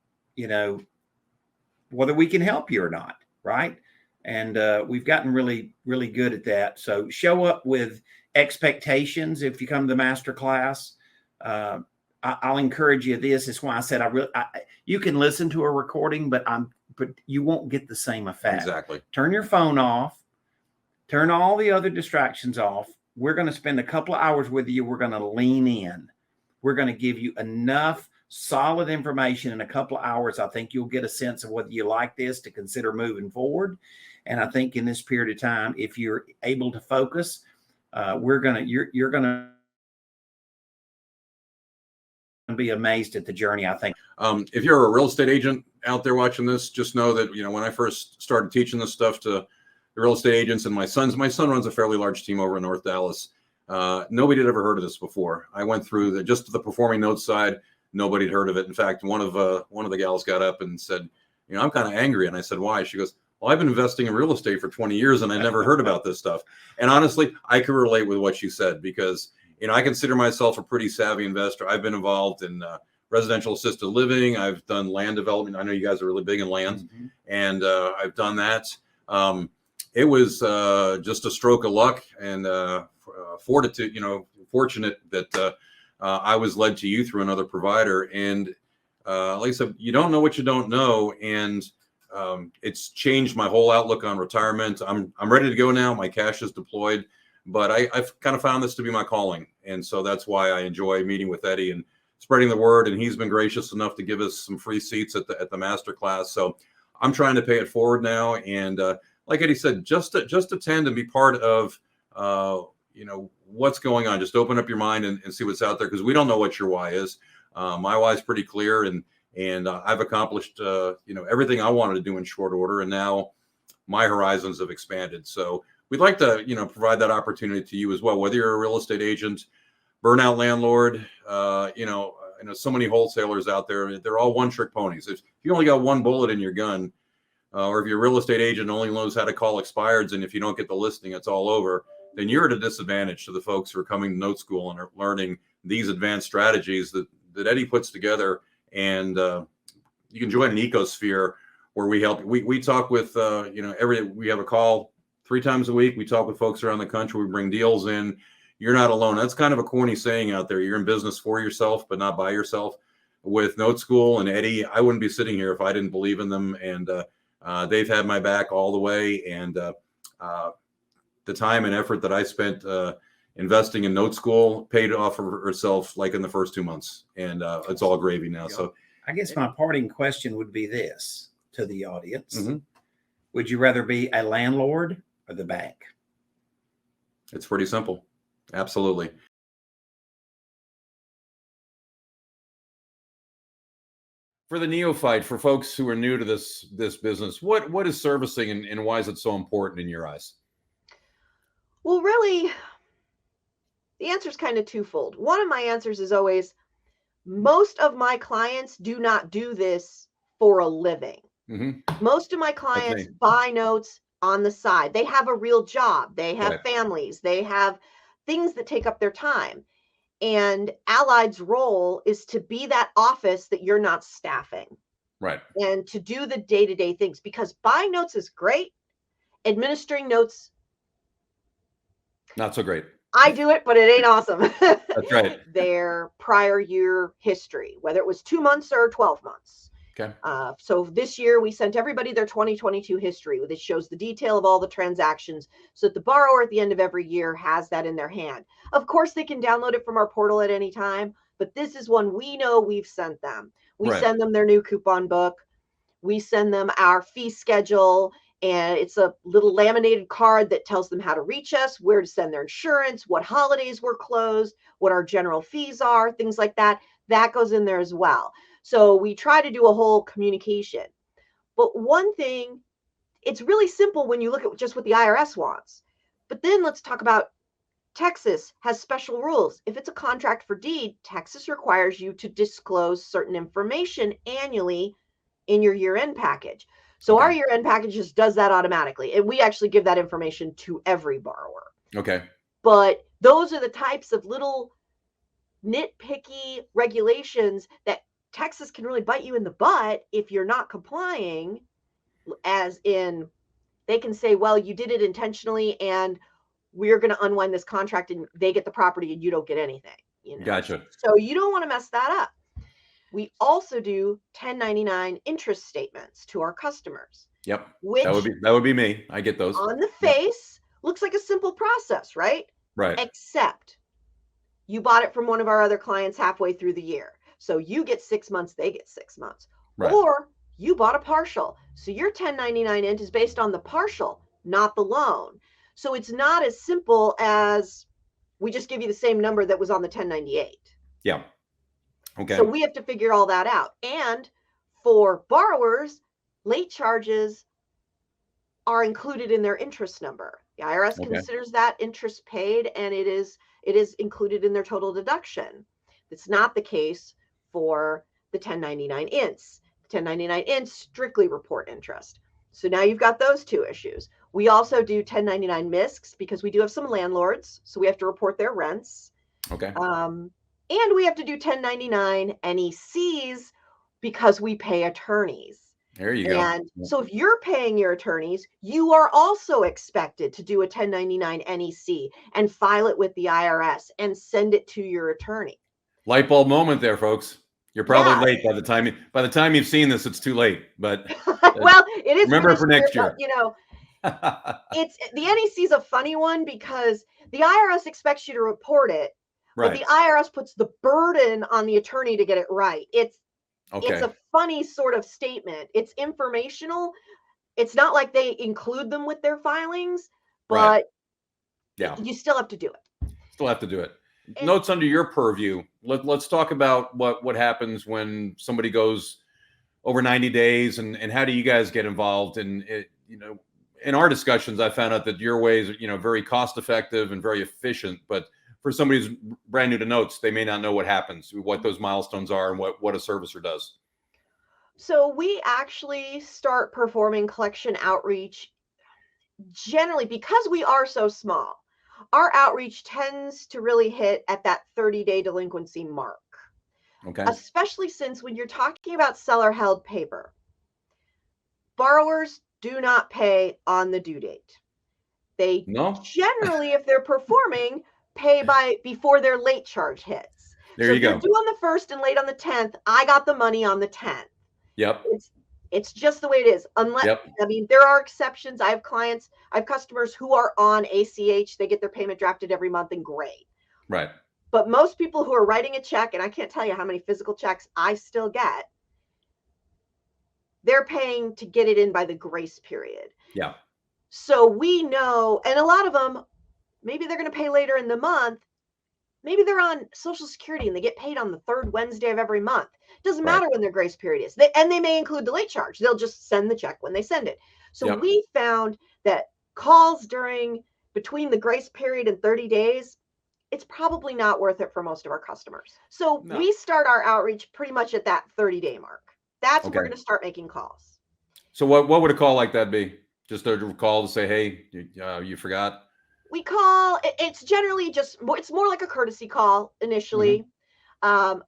whether we can help you or not. Right. And we've gotten really, really good at that. So show up with expectations if you come to the master class. I'll encourage you. This is why I said you can listen to a recording, but you won't get the same effect. Exactly. Turn your phone off. Turn all the other distractions off. We're going to spend a couple of hours with you. We're going to lean in. We're going to give you enough solid information in a couple of hours. I think you'll get a sense of whether you like this to consider moving forward. And I think in this period of time, if you're able to focus, you're going to be amazed at the journey, I think. If you're a real estate agent out there watching this, just know that, when I first started teaching this stuff to the real estate agents and my son runs a fairly large team over in North Dallas. Nobody had ever heard of this before. I went through just the performing notes side. Nobody had heard of it. In fact, one of the gals got up and said, I'm kind of angry. And I said, why? She goes, well, I've been investing in real estate for 20 years and I never heard about this stuff. And honestly, I could relate with what she said because, I consider myself a pretty savvy investor. I've been involved in residential assisted living. I've done land development. I know you guys are really big in land, and I've done that. It was just a stroke of luck and fortitude, fortunate that I was led to you through another provider. And like I said, you don't know what you don't know. And it's changed my whole outlook on retirement. I'm ready to go now. My cash is deployed. But I've kind of found this to be my calling. And so that's why I enjoy meeting with Eddie and spreading the word. And he's been gracious enough to give us some free seats at the master class. So I'm trying to pay it forward now. And like Eddie said, just attend and be part of, what's going on. Just open up your mind and see what's out there, because we don't know what your why is. My why is pretty clear. And I've accomplished, everything I wanted to do in short order. And now my horizons have expanded. So we'd like to, provide that opportunity to you as well, whether you're a real estate agent, burnout landlord, I know so many wholesalers out there, they're all one-trick ponies. If you only got one bullet in your gun, or if your real estate agent only knows how to call expireds, and if you don't get the listing, it's all over, then you're at a disadvantage to the folks who are coming to Note School and are learning these advanced strategies that Eddie puts together. And you can join an ecosphere where we help. We talk with, we have a call 3 times a week. We talk with folks around the country. We bring deals in. You're not alone. That's kind of a corny saying out there. You're in business for yourself, but not by yourself. With Note School and Eddie, I wouldn't be sitting here if I didn't believe in them. And they've had my back all the way. And the time and effort that I spent investing in Note School paid off for itself like in the first 2 months. And it's all gravy now. So I guess my parting question would be this to the audience. Would you rather be a landlord or the bank? It's pretty simple. Absolutely. For the neophyte, for folks who are new to this business, what is servicing and why is it so important in your eyes? Well, really, the answer is kind of twofold. One of my answers is always, most of my clients do not do this for a living. Most of my clients buy notes on the side. They have a real job. They have families. They have things that take up their time. And Allied's role is to be that office that you're not staffing. Right. And to do the day-to-day things, because buying notes is great. Administering notes, not so great. I do it, but it ain't awesome. That's right. Their prior year history, whether it was 2 months or 12 months. Okay. So this year we sent everybody their 2022 history, which shows the detail of all the transactions so that the borrower at the end of every year has that in their hand. Of course, they can download it from our portal at any time, but this is one we know we've sent them. We send them their new coupon book. We send them our fee schedule, and it's a little laminated card that tells them how to reach us, where to send their insurance, what holidays we're closed, what our general fees are, things like that. That goes in there as well. So we try to do a whole communication. But one thing, it's really simple when you look at just what the IRS wants. But then let's talk about Texas has special rules. If it's a contract for deed, Texas requires you to disclose certain information annually in your year-end package. So Okay. our year-end package just does that automatically. And we actually give that information to every borrower. Okay. But those are the types of little nitpicky regulations that Texas can really bite you in the butt if you're not complying, as in they can say, well, you did it intentionally and we're going to unwind this contract and they get the property and you don't get anything. You know? Gotcha. So you don't want to mess that up. We also do 1099 interest statements to our customers. Yep. Which That would be me. I get those. on the face looks like a simple process, right? Right. Except you bought it from one of our other clients halfway through the year. So you get 6 months, they get 6 months. Right. Or you bought a partial. So your 1099 int is based on the partial, not the loan. So it's not as simple as we just give you the same number that was on the 1098. Yeah. Okay. So we have to figure all that out. And for borrowers, late charges are included in their interest number. The IRS Okay. considers that interest paid, and it is included in their total deduction. It's not the case for the 1099 ints. The 1099 ints strictly report interest. So now you've got those two issues. We also do 1099 MISCs because we do have some landlords, so we have to report their rents. Okay. And we have to do 1099 NECs because we pay attorneys. There you go. And so if you're paying your attorneys, you are also expected to do a 1099 NEC and file it with the IRS and send it to your attorney. Light bulb moment there, folks. You're probably Yeah. late by the time you've seen this, it's too late. But Well, it is remember for next year. but, you know, it's the NEC is a funny one because the IRS expects you to report it, but right. the IRS puts the burden on the attorney to get it right. It's Okay. a funny sort of statement. It's informational. It's not like they include them with their filings, but Right. Yeah. you still have to do it. Still have to do it. And- Notes under your purview. Let's talk about what happens when somebody goes over 90 days and how do you guys get involved in it? You know, in our discussions, I found out that your ways are, very cost effective and very efficient, but for somebody who's brand new to notes, they may not know what happens, what those milestones are and what a servicer does. So we actually start performing collection outreach generally because we are so small. Our outreach tends to really hit at that 30-day delinquency mark. Okay. Especially since when you're talking about seller held paper, borrowers do not pay on the due date. They No? generally, if they're performing, pay before their late charge hits. There So you if you're go. due on the 1st and late on the 10th, I got the money on the 10th. Yep. It's just the way it is. Unless, Yep. I mean, there are exceptions. I have customers who are on ACH. They get their payment drafted every month, and great. Right. But most people who are writing a check, and I can't tell you how many physical checks I still get, they're paying to get it in by the grace period. Yeah. So we know, and a lot of them, maybe they're going to pay later in the month. Maybe they're on Social Security and they get paid on the 3rd Wednesday of every month. Doesn't Right. matter when their grace period is. They may include the late charge. They'll just send the check when they send it. So Yep. we found that calls between the grace period and 30 days, it's probably not worth it for most of our customers. So No. we start our outreach pretty much at that 30-day mark. That's when we're Okay. going to start making calls. So what would a call like that be? Just a call to say, hey, you forgot? We call it's generally it's more like a courtesy call initially,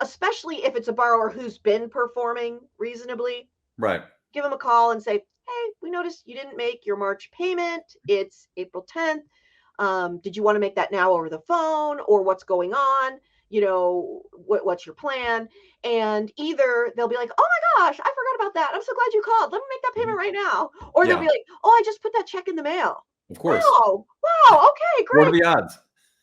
especially if it's a borrower who's been performing reasonably. Right. Give them a call and say, hey, we noticed you didn't make your March payment. It's April 10th. Did you want to make that now over the phone, or what's going on? What's your plan? And either they'll be like, oh my gosh, I forgot about that. I'm so glad you called. Let me make that payment right now. Or they'll Yeah. be like, oh, I just put that check in the mail. Of course. Wow, okay, great. What are the odds?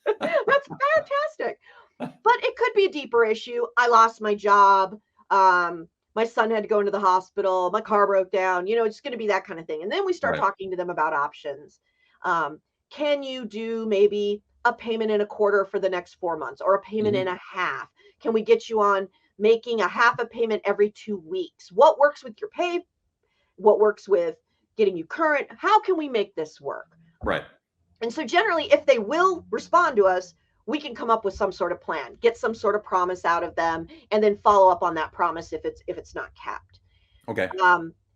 That's fantastic. But it could be a deeper issue. I lost my job. My son had to go into the hospital. My car broke down. It's going to be that kind of thing. And then we start Right. talking to them about options. Can you do maybe a payment in a quarter for the next 4 months, or a payment in a half? Can we get you on making a half a payment every 2 weeks? What works with your pay? What works with getting you current? How can we make this work? Right. And so generally, if they will respond to us, we can come up with some sort of plan, get some sort of promise out of them, and then follow up on that promise if it's not capped. Okay.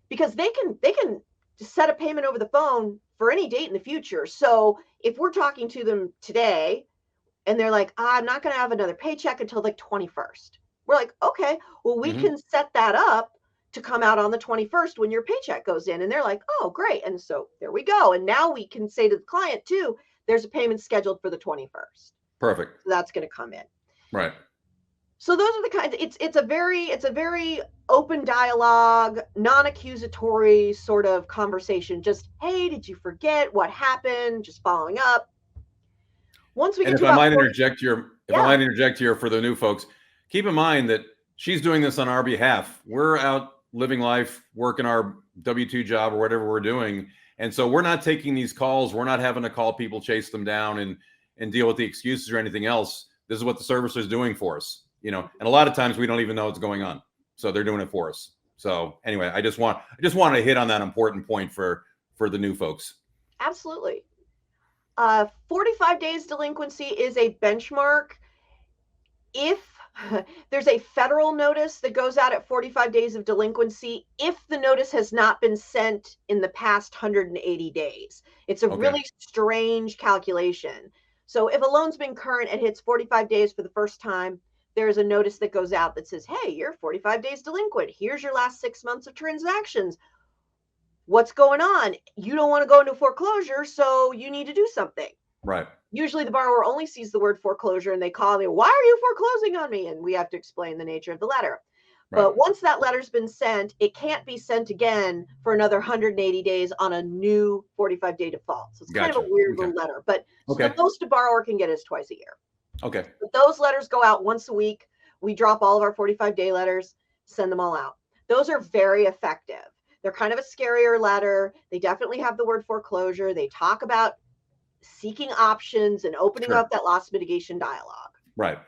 because they can set a payment over the phone for any date in the future. So if we're talking to them today and they're like, I'm not going to have another paycheck until like 21st. We're like, okay, well, we can set that up to come out on the 21st when your paycheck goes in. And they're like, oh, great. And so there we go. And now we can say to the client too, there's a payment scheduled for the 21st. Perfect. So that's going to come in. Right. So those are the kinds. It's a very open dialogue, non-accusatory sort of conversation. Just, hey, did you forget what happened? Just following up. Once we get and to if I might interject here, Yeah. I might interject here for the new folks, keep in mind that she's doing this on our behalf. We're out living life, working our W-2 job or whatever we're doing, and so we're not taking these calls. We're not having to call people, chase them down, and deal with the excuses or anything else. This is what the servicer is doing for us. You know, and a lot of times we don't even know what's going on. So they're doing it for us. So anyway, I just want to hit on that important point for the new folks. Absolutely. 45 days delinquency is a benchmark. If there's a federal notice that goes out at 45 days of delinquency, if the notice has not been sent in the past 180 days, it's a really strange calculation. So if a loan's been current and hits 45 days for the first time, there's a notice that goes out that says, hey, you're 45 days delinquent. Here's your last 6 months of transactions. What's going on? You don't want to go into foreclosure, so you need to do something. Right. Usually the borrower only sees the word foreclosure and they call me, why are you foreclosing on me? And we have to explain the nature of the letter. Right. But once that letter's been sent, it can't be sent again for another 180 days on a new 45-day default. So it's kind of a weird little letter. But the most a borrower can get is twice a year. Okay. But those letters go out once a week. We drop all of our 45-day letters, send them all out. Those are very effective. They're kind of a scarier letter. They definitely have the word foreclosure. They talk about seeking options and opening up that loss mitigation dialogue. Right.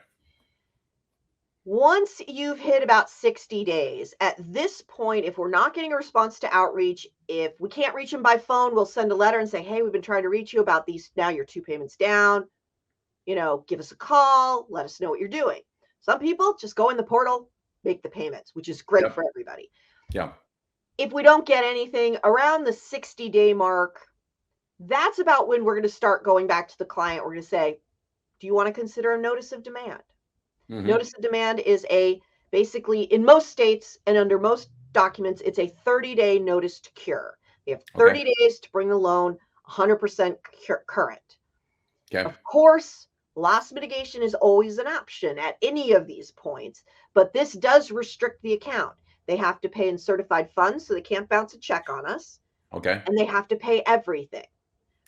Once you've hit about 60 days, at this point, if we're not getting a response to outreach, if we can't reach them by phone, we'll send a letter and say, hey, we've been trying to reach you about these. Now you're 2 payments down. You know, give us a call. Let us know what you're doing. Some people just go in the portal, make the payments, which is great for everybody. Yeah. If we don't get anything around the 60-day mark, that's about when we're going to start going back to the client. We're going to say, do you want to consider a notice of demand? Notice of demand is basically in most states and under most documents, it's a 30-day notice to cure. They have 30 days to bring the loan 100% current. Okay. Of course, loss mitigation is always an option at any of these points, but this does restrict the account. They have to pay in certified funds, so they can't bounce a check on us. Okay. And they have to pay everything.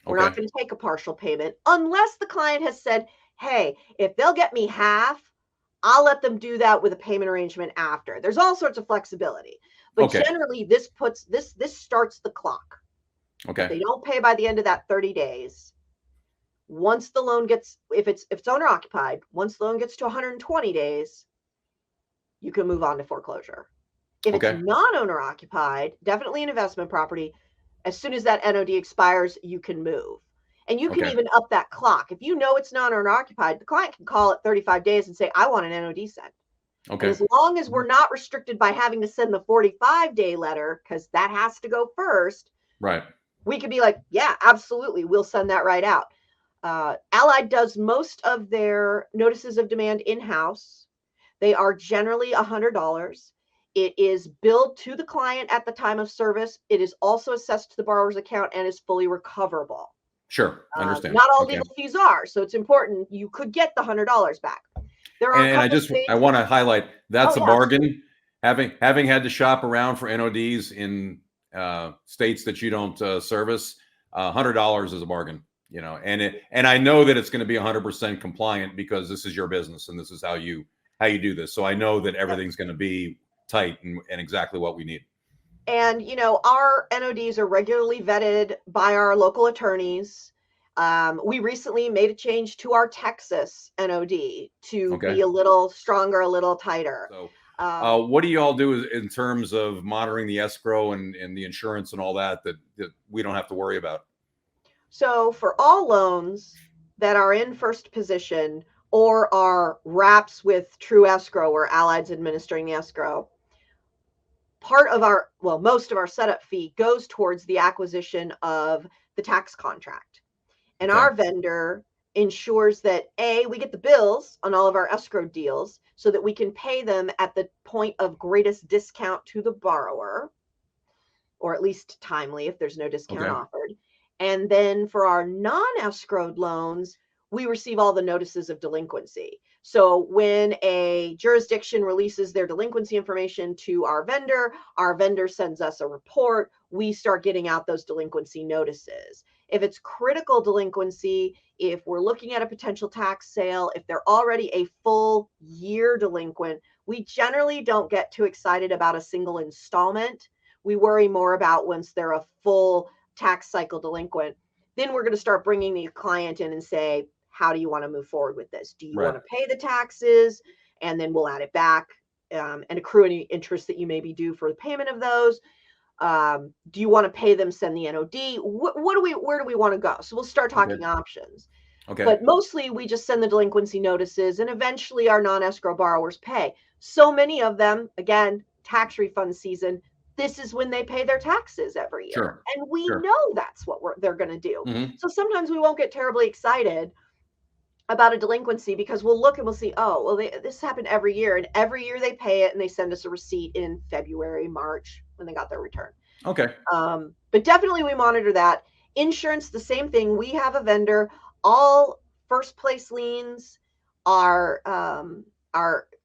We're not going to take a partial payment unless the client has said, hey, if they'll get me half, I'll let them do that with a payment arrangement after. There's all sorts of flexibility, but generally this starts the clock. Okay. If they don't pay by the end of that 30 days, once the loan gets, if it's owner occupied, once the loan gets to 120 days, you can move on to foreclosure. If it's non-owner occupied, definitely an investment property, as soon as that NOD expires, you can move. And you can even up that clock. If you know it's non-owner occupied, the client can call it 35 days and say, I want an NOD sent. Okay. And as long as we're not restricted by having to send the 45-day letter, because that has to go first. Right. We could be like, yeah, absolutely. We'll send that right out. Allied does most of their notices of demand in-house. They are generally $100. It is billed to the client at the time of service. It is also assessed to the borrower's account and is fully recoverable. Sure, I understand. Not all legal fees are, so it's important. You could get the $100 back. There are I want to highlight that's a bargain. Having had to shop around for NODs in states that you don't service, $100 is a bargain. You know, and I know that it's going to be 100% compliant because this is your business and this is how you do this. So I know that everything's going to be tight and exactly what we need. And, you know, our NODs are regularly vetted by our local attorneys. We recently made a change to our Texas NOD to be a little stronger, a little tighter. So what do you all do in terms of monitoring the escrow and the insurance and all that we don't have to worry about? So for all loans that are in first position or are wraps with true escrow where Allied's administering the escrow, most of our setup fee goes towards the acquisition of the tax contract. And Okay. our vendor ensures that we get the bills on all of our escrow deals so that we can pay them at the point of greatest discount to the borrower, or at least timely if there's no discount Okay. offered. And then for our non-escrowed loans, we receive all the notices of delinquency. So when a jurisdiction releases their delinquency information to our vendor sends us a report. We start getting out those delinquency notices. If it's critical delinquency, if we're looking at a potential tax sale, if they're already a full year delinquent, we generally don't get too excited about a single installment. We worry more about once they're a full tax cycle delinquent. Then we're going to start bringing the client in and say, how do you want to move forward with this? Do you Right. want to pay the taxes? And then we'll add it back and accrue any interest that you may be due for the payment of those. Do you want to pay them, send the NOD? Where do we want to go? So we'll start talking options. Okay. But mostly we just send the delinquency notices and eventually our non-escrow borrowers pay. So many of them, again, tax refund season, this is when they pay their taxes every year. Sure. And we Sure. know that's what they're going to do. Mhm. So sometimes we won't get terribly excited about a delinquency because we'll look and we'll see, oh, well, this happened every year. And every year they pay it and they send us a receipt in February, March when they got their return. Okay. But definitely we monitor that. Insurance, the same thing. We have a vendor. All first place liens are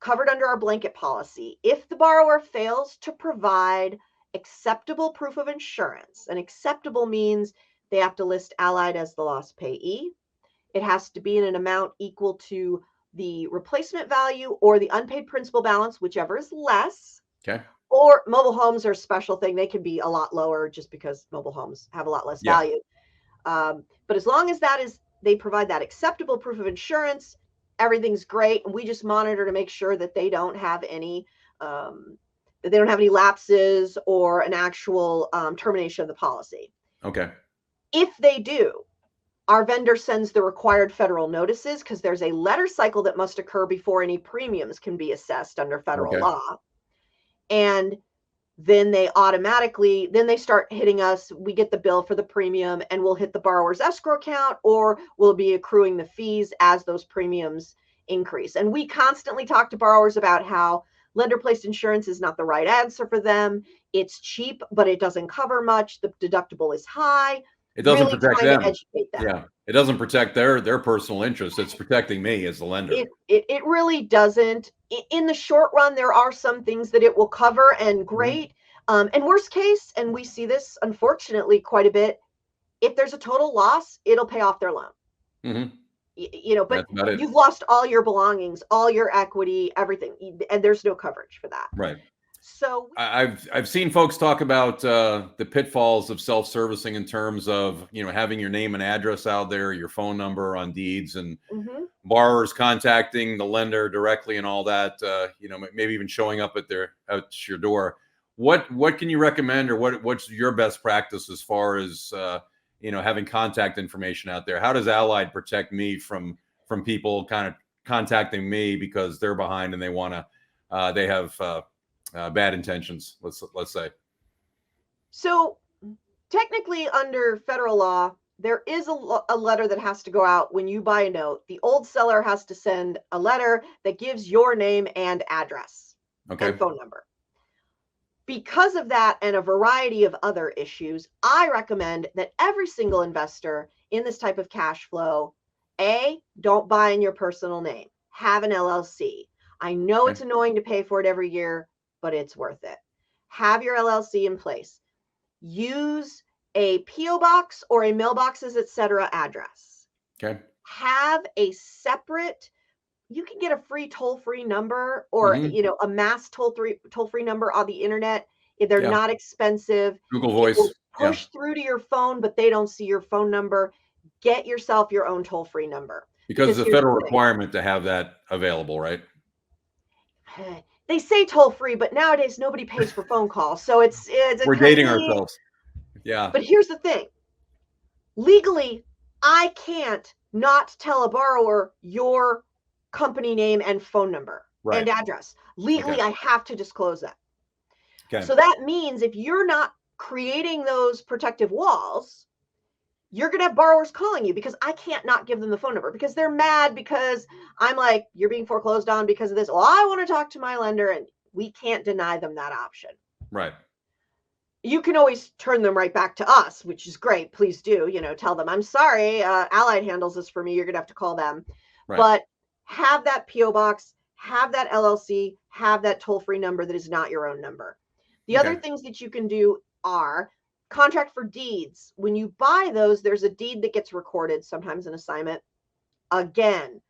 covered under our blanket policy. If the borrower fails to provide acceptable proof of insurance, and acceptable means they have to list Allied as the loss payee. It has to be in an amount equal to the replacement value or the unpaid principal balance, whichever is less. Okay. Or mobile homes are a special thing. They can be a lot lower just because mobile homes have a lot less value. But as long as they provide that acceptable proof of insurance, everything's great. And we just monitor to make sure that they don't have any lapses or an actual termination of the policy. Okay. If they do, our vendor sends the required federal notices because there's a letter cycle that must occur before any premiums can be assessed under federal law. And then they start hitting us. We get the bill for the premium and we'll hit the borrower's escrow account, or we'll be accruing the fees as those premiums increase. And we constantly talk to borrowers about how lender-placed insurance is not the right answer for them. It's cheap, but it doesn't cover much. The deductible is high. It doesn't Really protect trying them. to educate them. Yeah. It doesn't protect their personal interests. It's protecting me as the lender. It really doesn't. In the short run, there are some things that it will cover and great. And worst case, and we see this unfortunately quite a bit, if there's a total loss, it'll pay off their loan. Mm-hmm. But you've lost all your belongings, all your equity, everything, and there's no coverage for that. Right. So I've seen folks talk about the pitfalls of self-servicing in terms of, having your name and address out there, your phone number on deeds, and borrowers contacting the lender directly and all that, maybe even showing up at your door. What can you recommend, or what's your best practice as far as having contact information out there? How does Allied protect me from people kind of contacting me because they're behind and they have bad intentions, let's say? So technically under federal law, there is a letter that has to go out when you buy a note. The old seller has to send a letter that gives your name and address and phone number. Because of that and a variety of other issues, I recommend that every single investor in this type of cash flow, don't buy in your personal name. Have an LLC. I know it's annoying to pay for it every year, but it's worth it. Have your LLC in place. Use a PO box or a mailboxes, etc. address. Okay. Have a separate. You can get a free toll-free number or a mass toll-free number on the internet. They're not expensive. Google Voice. It will push through to your phone, but they don't see your phone number. Get yourself your own toll-free number. Because it's a federal requirement to have that available, right? They say toll-free, but nowadays nobody pays for phone calls. So it's we're dating ourselves. Yeah. But here's the thing. Legally, I can't not tell a borrower your company name and phone number and address. Legally, I have to disclose that. Okay. So that means if you're not creating those protective walls, you're going to have borrowers calling you because I can't not give them the phone number because they're mad because I'm like, you're being foreclosed on because of this. Well, I want to talk to my lender, and we can't deny them that option. Right. You can always turn them right back to us, which is great. Please do, tell them, I'm sorry, Allied handles this for me. You're going to have to call them. Right. But have that PO box, have that LLC, have that toll-free number that is not your own number. The other things that you can do are contract for deeds. When you buy those, there's a deed that gets recorded, sometimes an assignment. Again,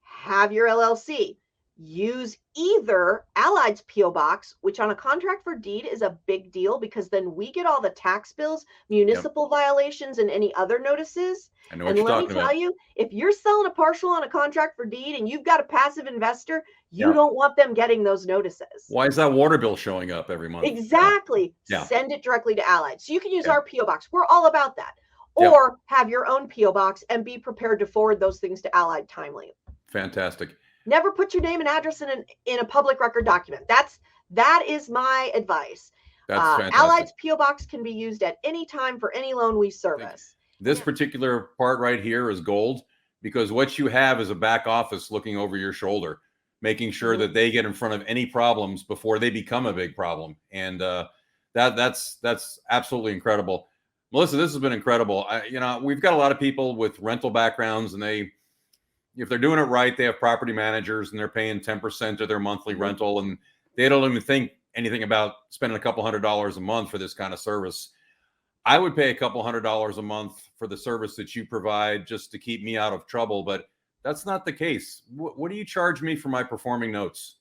have your LLC. Use either Allied's PO box, which on a contract for deed is a big deal because then we get all the tax bills, municipal violations, and any other notices. I know what you're talking about. Let me tell you, if you're selling a partial on a contract for deed and you've got a passive investor, you don't want them getting those notices. Why is that water bill showing up every month? Exactly. Yeah. Send it directly to Allied. So you can use our PO box. We're all about that. Or have your own PO box and be prepared to forward those things to Allied timely. Fantastic. Never put your name and address in a public record document. That is my advice. That's fantastic. Allied's PO box can be used at any time for any loan we service. This particular part right here is gold because what you have is a back office looking over your shoulder, making sure that they get in front of any problems before they become a big problem. And that's absolutely incredible. Melissa, this has been incredible. We've got a lot of people with rental backgrounds, and if they're doing it right, they have property managers and they're paying 10% of their monthly rental, and they don't even think anything about spending a couple $100s a month for this kind of service. I would pay a couple $100s a month for the service that you provide just to keep me out of trouble, but that's not the case. What do you charge me for my performing notes?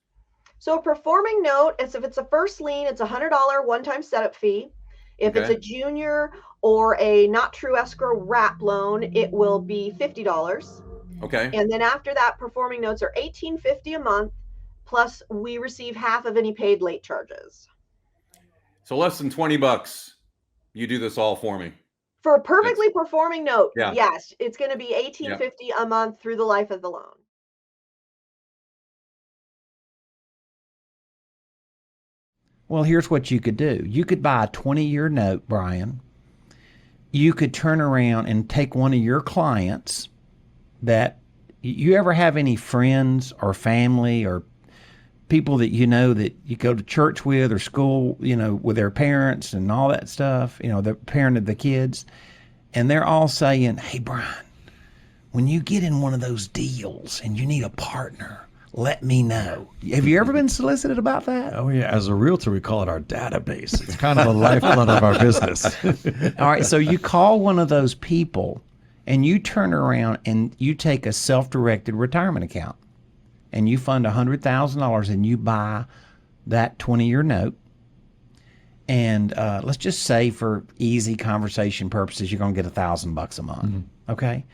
So a performing note is if it's a first lien, it's a $100 one-time setup fee. If it's a junior or a not true escrow wrap loan, it will be $50. Okay. And then after that, performing notes are $18.50 a month, plus we receive half of any paid late charges. So less than $20. You do this all for me. For a perfectly performing note, yes, it's going to be $18.50 a month through the life of the loan. Well, here's what you could do. You could buy a 20-year note, Brian. You could turn around and take one of your clients that you ever have any friends or family or people that that you go to church with or school, with their parents and all that stuff, the parent of the kids, and they're all saying, hey, Brian, when you get in one of those deals and you need a partner, let me know. Have you ever been solicited about that? Oh, yeah. As a realtor, we call it our database. It's kind of the lifeblood of our business. All right. So you call one of those people and you turn around and you take a self-directed retirement account and you fund $100,000 and you buy that 20-year note. And let's just say for easy conversation purposes, you're going to get $1,000 a month. Mm-hmm. Okay.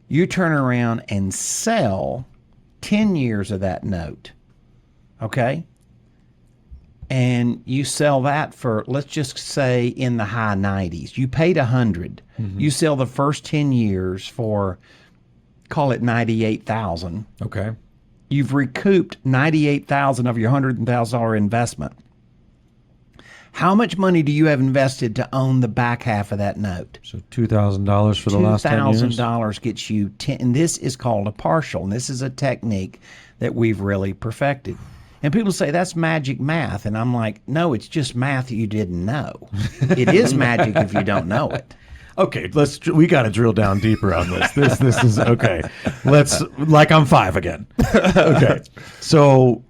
You turn around and sell 10 years of that note. Okay. And you sell that for, let's just say, in the high 90s. You paid $100. Mm-hmm. You sell the first 10 years for, call it $98,000. Okay. You've recouped $98,000 of your $100,000 investment. How much money do you have invested to own the back half of that note? So $2,000 for the last 10 years? $2,000 gets you 10, and this is called a partial, and this is a technique that we've really perfected. And people say, that's magic math. And I'm like, no, it's just math you didn't know. It is magic if you don't know it. Okay, we got to drill down deeper on this. This is okay. Like I'm 5 again. Okay. So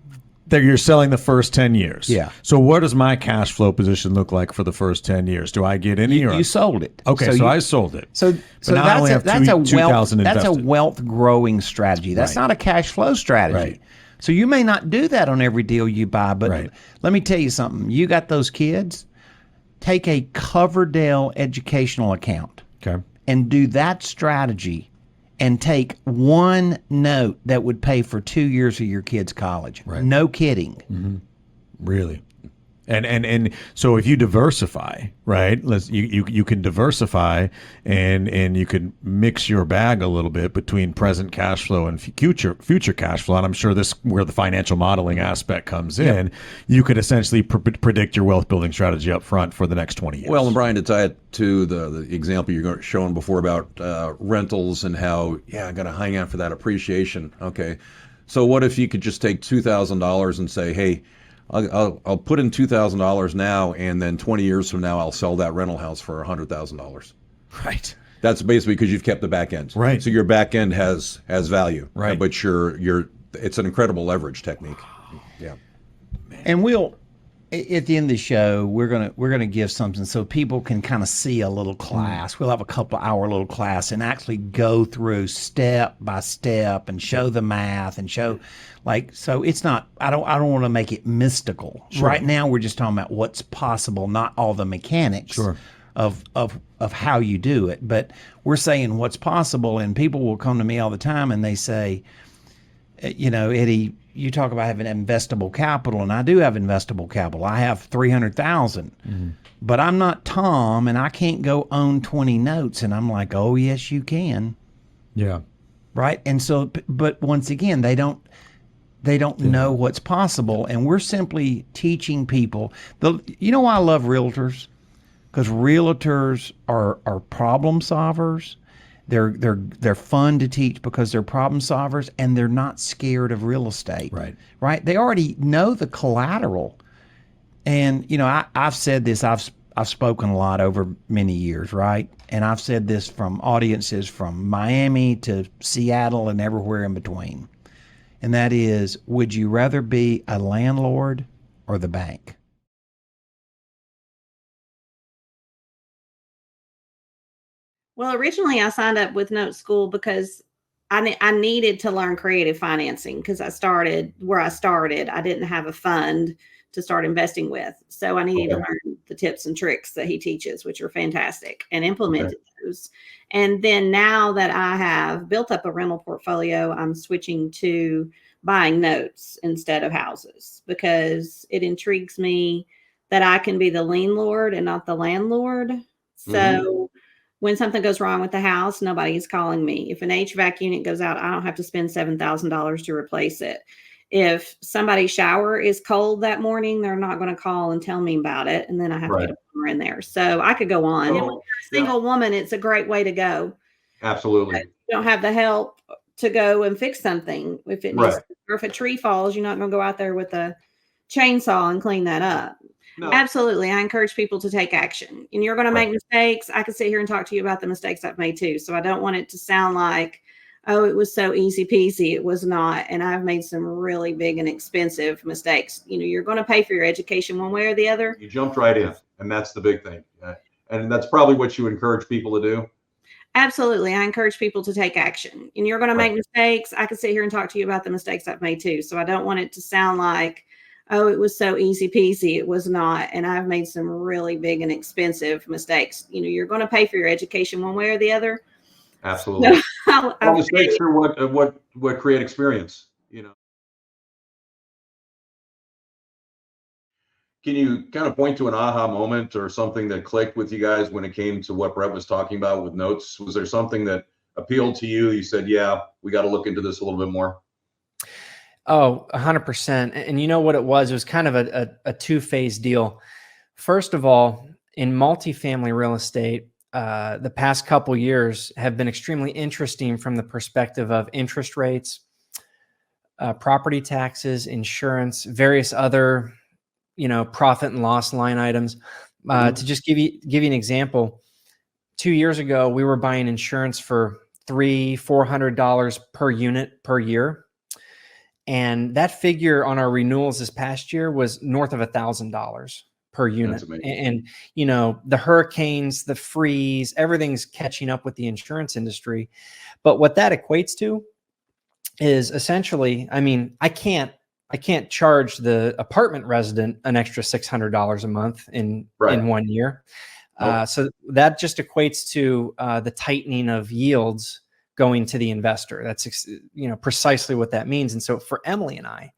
you're selling the first 10 years. Yeah. So what does my cash flow position look like for the first 10 years? Do I get any? You sold it. Okay, so I sold it. So that's a wealth growing strategy. That's not a cash flow strategy. Right. So you may not do that on every deal you buy, but let me tell you something. You got those kids, take a Coverdell educational account and do that strategy and take one note that would pay for 2 years of your kid's college. Right. No kidding. Mm-hmm. Really? And so if you diversify, right? You can diversify and you can mix your bag a little bit between present cash flow and future cash flow. And I'm sure this where the financial modeling aspect comes in. You could essentially predict your wealth building strategy up front for the next 20 years. Well, and Brian, to tie it to the example you're showing before about rentals and how, I got to hang out for that appreciation. Okay. So what if you could just take $2,000 and say, hey, I'll put in $2,000 now, and then 20 years from now, I'll sell that rental house for $100,000. Right. That's basically because you've kept the back end. Right. So your back end has value. Right. But it's an incredible leverage technique. Yeah. And we'll, at the end of the show, we're gonna give something so people can kind of see a little class. We'll have a couple of hour little class and actually go through step by step and show the math and show, so it's not. I don't want to make it mystical. Sure. Right now, we're just talking about what's possible, not all the mechanics. Sure. Of how you do it, but we're saying what's possible, and people will come to me all the time and they say, Eddie, you talk about having investable capital, and I do have investable capital. I have 300,000, but I'm not Tom, and I can't go own 20 notes. And I'm like, oh yes, you can. Yeah. Right. And so, but once again, they don't know what's possible, and we're simply teaching people. You know why I love realtors? Because realtors are problem solvers. They're fun to teach because they're problem solvers, and they're not scared of real estate. Right. They already know the collateral. And I've said this. I've spoken a lot over many years, right? And I've said this from audiences from Miami to Seattle and everywhere in between. And that is, would you rather be a landlord or the bank? Well, originally I signed up with Note School because I needed to learn creative financing because I started where I started. I didn't have a fund to start investing with. So I needed to learn the tips and tricks that he teaches, which are fantastic, and implemented those. And then now that I have built up a rental portfolio, I'm switching to buying notes instead of houses because it intrigues me that I can be the lien lord and not the landlord. So when something goes wrong with the house, nobody is calling me. If an HVAC unit goes out, I don't have to spend $7,000 to replace it. If somebody's shower is cold that morning, they're not going to call and tell me about it. And then I have to get a plumber in there. So I could go on. And when you're a single woman, it's a great way to go. Absolutely. But you don't have the help to go and fix something. If it needs, or if a tree falls, you're not going to go out there with a chainsaw and clean that up. No. Absolutely. I encourage people to take action, and you're going to make mistakes. I could sit here and talk to you about the mistakes I've made too. So I don't want it to sound like, oh, it was so easy peasy. It was not. And I've made some really big and expensive mistakes. You're going to pay for your education one way or the other. You jumped right in, and that's the big thing. And that's probably what you encourage people to do. Absolutely. I encourage people to take action, and you're going to make mistakes. I could sit here and talk to you about the mistakes I've made too. So I don't want it to sound like, oh, it was so easy peasy. It was not. And I've made some really big and expensive mistakes. You're going to pay for your education one way or the other. Absolutely. So mistakes are what create experience, Can you kind of point to an aha moment or something that clicked with you guys when it came to what Brett was talking about with notes? Was there something that appealed to you? You said, yeah, we got to look into this a little bit more. Oh, 100%. And you know what it was? It was kind of a two-phase deal. First of all, in multifamily real estate, the past couple years have been extremely interesting from the perspective of interest rates, property taxes, insurance, various other, profit and loss line items. To just give you an example, 2 years ago, we were buying insurance for $300-400 per unit per year. And that figure on our renewals this past year was north of $1,000 per unit. And, the hurricanes, the freeze, everything's catching up with the insurance industry. But what that equates to is essentially, I can't charge the apartment resident an extra $600 a month in 1 year. So that just equates to the tightening of yields going to the investor. That's precisely what that means. And so for Emily and I,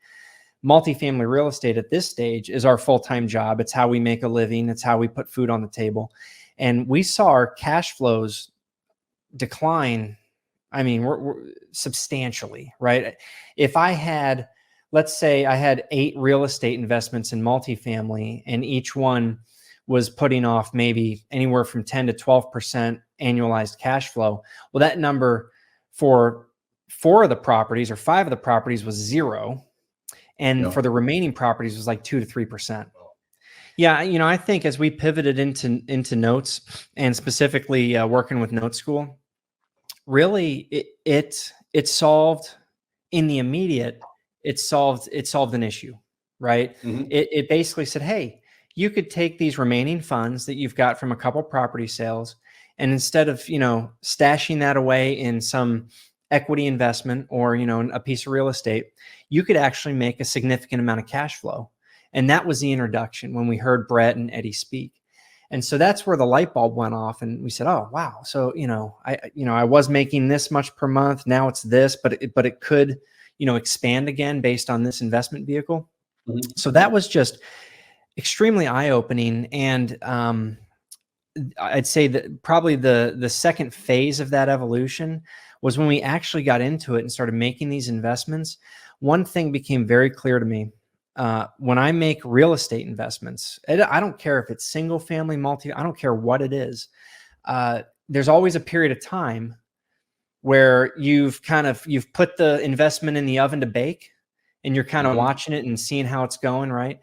multifamily real estate at this stage is our full-time job. It's how we make a living. It's how we put food on the table. And we saw our cash flows decline. I mean, we're substantially, right? If I had, let's say I had 8 real estate investments in multifamily, and each one was putting off maybe anywhere from 10 to 12% annualized cash flow. Well, that number for 4 of the properties or 5 of the properties was 0. And for the remaining properties was like 2 to 3%. Yeah. I think as we pivoted into notes, and specifically working with Note School, really it solved in the immediate, it solved an issue, right? Mm-hmm. It basically said, hey, you could take these remaining funds that you've got from a couple property sales, and instead of, stashing that away in some equity investment or, a piece of real estate, you could actually make a significant amount of cash flow. And that was the introduction when we heard Brett and Eddie speak. And so that's where the light bulb went off, and we said, oh, wow. So, I was making this much per month. Now it's this, but it could, expand again based on this investment vehicle. Mm-hmm. So that was just extremely eye-opening. And I'd say that probably the second phase of that evolution was when we actually got into it and started making these investments. One thing became very clear to me. When I make real estate investments, I don't care if it's single family, I don't care what it is. There's always a period of time where you've put the investment in the oven to bake, and you're kind of watching it and seeing how it's going, right?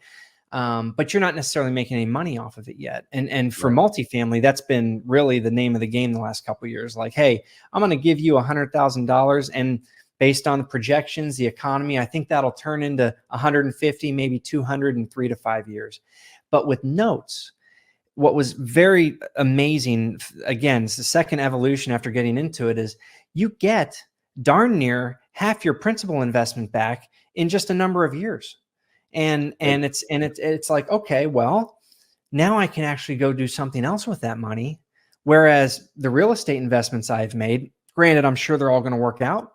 But you're not necessarily making any money off of it yet. And for multifamily, that's been really the name of the game the last couple of years. Like, hey, I'm going to give you $100,000, and based on the projections, the economy, I think that'll turn into 150, maybe 200 in 3 to 5 years. But with notes, what was very amazing, again, it's the second evolution after getting into it, is you get darn near half your principal investment back in just a number of years. And it's like, okay, well, now I can actually go do something else with that money. Whereas the real estate investments I've made, granted, I'm sure they're all going to work out,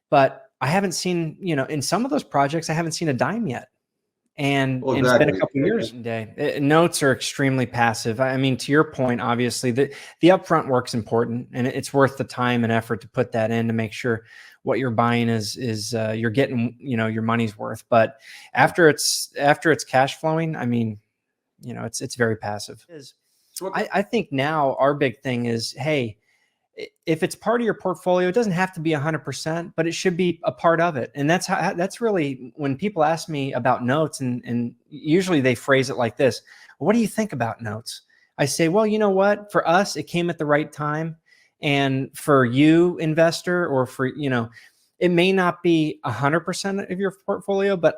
but I haven't seen, in some of those projects, I haven't seen a dime yet. And it's been a couple of years. Notes are extremely passive. I mean, to your point, obviously the upfront work's important, and it's worth the time and effort to put that in to make sure what you're buying is you're getting, your money's worth. But after it's cash flowing, I mean, it's very passive. I think now our big thing is, hey, if it's part of your portfolio, it doesn't have to be 100%, but it should be a part of it. And that's really when people ask me about notes, and usually they phrase it like this: what do you think about notes? I say, well, you know what? For us, it came at the right time. And for you, investor, or for, it may not be 100% of your portfolio, but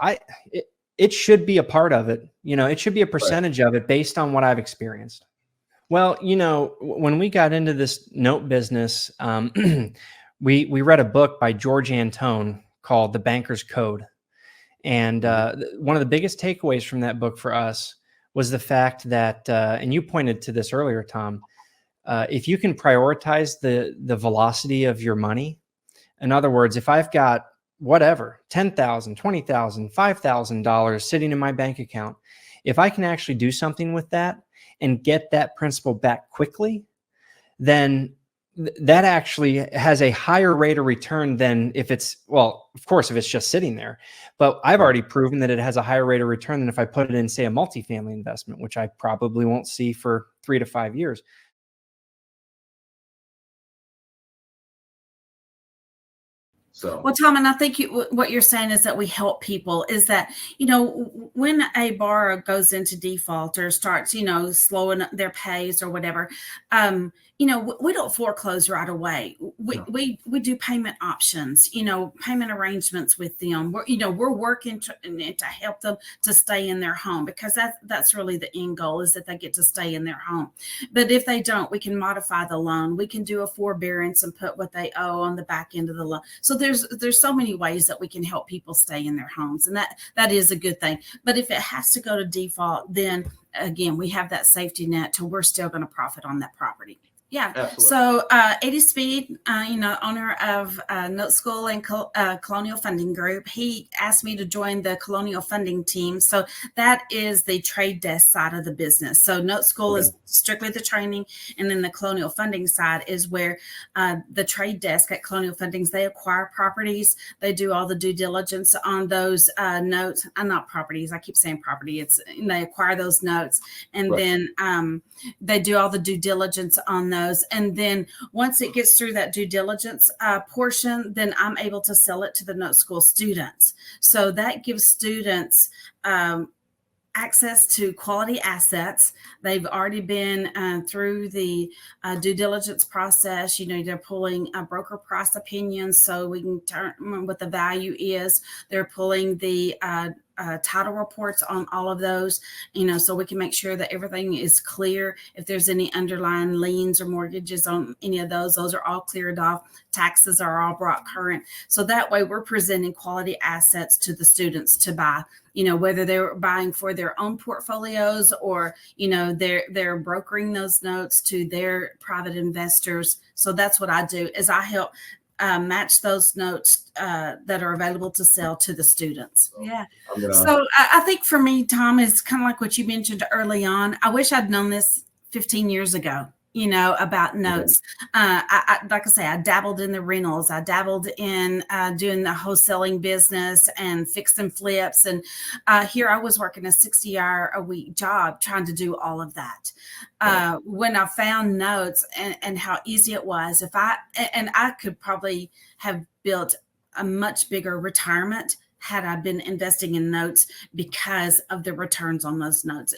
it should be a part of it. It should be a percentage of it based on what I've experienced. Well, when we got into this note business, we read a book by George Antone called The Banker's Code. And one of the biggest takeaways from that book for us was the fact that, and you pointed to this earlier, Tom, if you can prioritize the velocity of your money, in other words, if I've got whatever, $10,000, $20,000, $5,000 sitting in my bank account, if I can actually do something with that and get that principal back quickly, then that actually has a higher rate of return than if it's, well, of course, if it's just sitting there. But I've already proven that it has a higher rate of return than if I put it in, say, a multifamily investment, which I probably won't see for 3 to 5 years. So, well, Tom, and I think what you're saying is that we help people, is that, when a borrower goes into default or starts, slowing their pays or whatever, we don't foreclose right away. We do payment options, payment arrangements with them. We're working to help them to stay in their home, because that's really the end goal, is that they get to stay in their home. But if they don't, we can modify the loan. We can do a forbearance and put what they owe on the back end of the loan. So there's so many ways that we can help people stay in their homes, and that is a good thing. But if it has to go to default, then again, we have that safety net till we're still going to profit on that property. Yeah. Absolutely. So Eddie Speed, owner of Note School and Colonial Funding Group, he asked me to join the Colonial Funding team. So that is the trade desk side of the business. So Note School is strictly the training, and then the Colonial Funding side is where the trade desk at Colonial Fundings, they acquire properties. They do all the due diligence on those notes. Not properties. I keep saying property. They acquire those notes, and then they do all the due diligence on those. And then once it gets through that due diligence portion, then I'm able to sell it to the Note School students. So that gives students access to quality assets. They've already been through the due diligence process. They're pulling broker price opinions so we can determine what the value is. They're pulling the title reports on all of those, so we can make sure that everything is clear. If there's any underlying liens or mortgages on any of those are all cleared off. Taxes are all brought current. So that way we're presenting quality assets to the students to buy, whether they're buying for their own portfolios or, they're brokering those notes to their private investors. So that's what I do is I help match those notes that are available to sell to the students. Yeah. So I think for me, Tom, is kind of like what you mentioned early on. I wish I'd known this 15 years ago, about notes. Like I say, I dabbled in the rentals. I dabbled in doing the wholesaling business and fix and flips. And here I was working a 60-hour-a-week job trying to do all of that. When I found notes and how easy it was, I could probably have built a much bigger retirement had I been investing in notes because of the returns on those notes.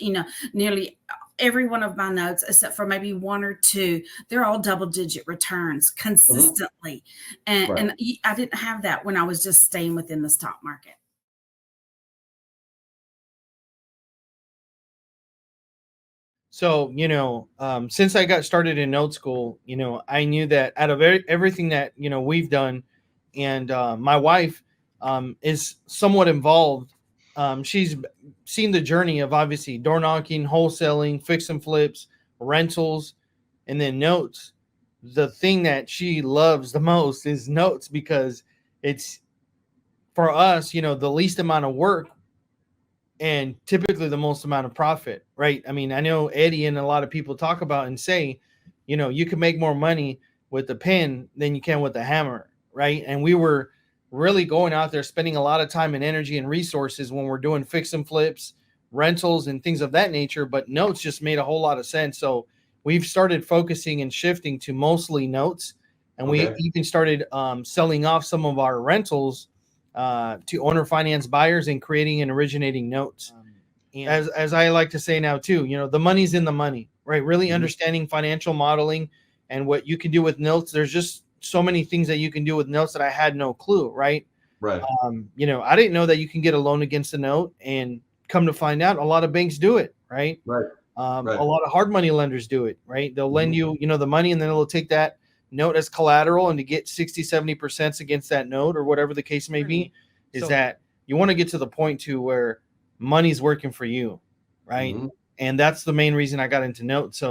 Nearly every one of my notes, except for maybe one or two, they're all double-digit returns consistently. And I didn't have that when I was just staying within the stock market. So, since I got started in Note School, I knew that out of everything that, we've done, and my wife is somewhat involved. She's seen the journey of obviously door knocking, wholesaling, fix and flips, rentals, and then notes. The thing that she loves the most is notes because it's, for us, the least amount of work and typically the most amount of profit, right? I mean, I know Eddie and a lot of people talk about and say, you can make more money with the pen than you can with the hammer, right? And we were really going out there, spending a lot of time and energy and resources when we're doing fix and flips, rentals, and things of that nature. But notes just made a whole lot of sense. So we've started focusing and shifting to mostly notes. And we even started selling off some of our rentals to owner finance buyers and creating and originating notes. As I like to say now too, the money's in the money, right? Really understanding financial modeling and what you can do with notes. There's just so many things that you can do with notes that I had no clue, right? Right. I didn't know that you can get a loan against a note, and come to find out, a lot of banks do it, right? Right. A lot of hard money lenders do it, right? They'll lend you, the money, and then they'll take that note as collateral, and to get 60-70% against that note or whatever the case may be, is that you want to get to the point to where money's working for you, right? And that's the main reason I got into notes.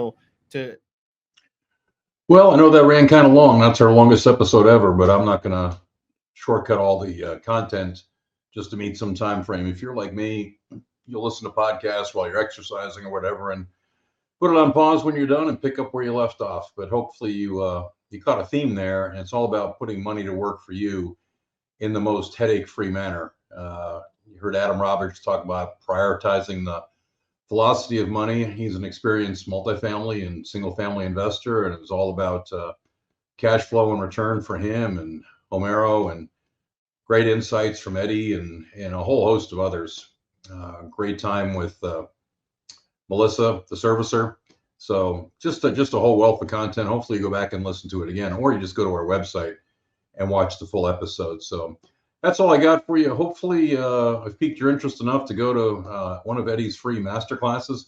Well, I know that ran kind of long. That's our longest episode ever, but I'm not going to shortcut all the content just to meet some time frame. If you're like me, you'll listen to podcasts while you're exercising or whatever, and put it on pause when you're done and pick up where you left off. But hopefully you caught a theme there, and it's all about putting money to work for you in the most headache-free manner. You heard Adam Roberts talk about prioritizing the velocity of money. He's an experienced multifamily and single-family investor, and it's all about cash flow and return for him and Homero, and great insights from Eddie and a whole host of others. Great time with Melissa, the servicer. So just a whole wealth of content. Hopefully you go back and listen to it again, or you just go to our website and watch the full episode. So that's all I got for you. Hopefully I've piqued your interest enough to go to one of Eddie's free masterclasses.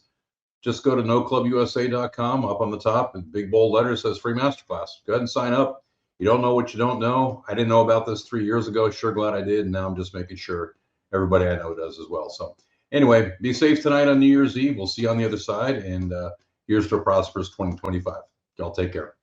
Just go to noclubusa.com. Up on the top in big bold letters says free masterclass. Go ahead and sign up. You don't know what you don't know. I didn't know about this 3 years ago. Sure glad I did. And now I'm just making sure everybody I know does as well. So anyway, be safe tonight on New Year's Eve. We'll see you on the other side. And here's to a prosperous 2025. Y'all take care.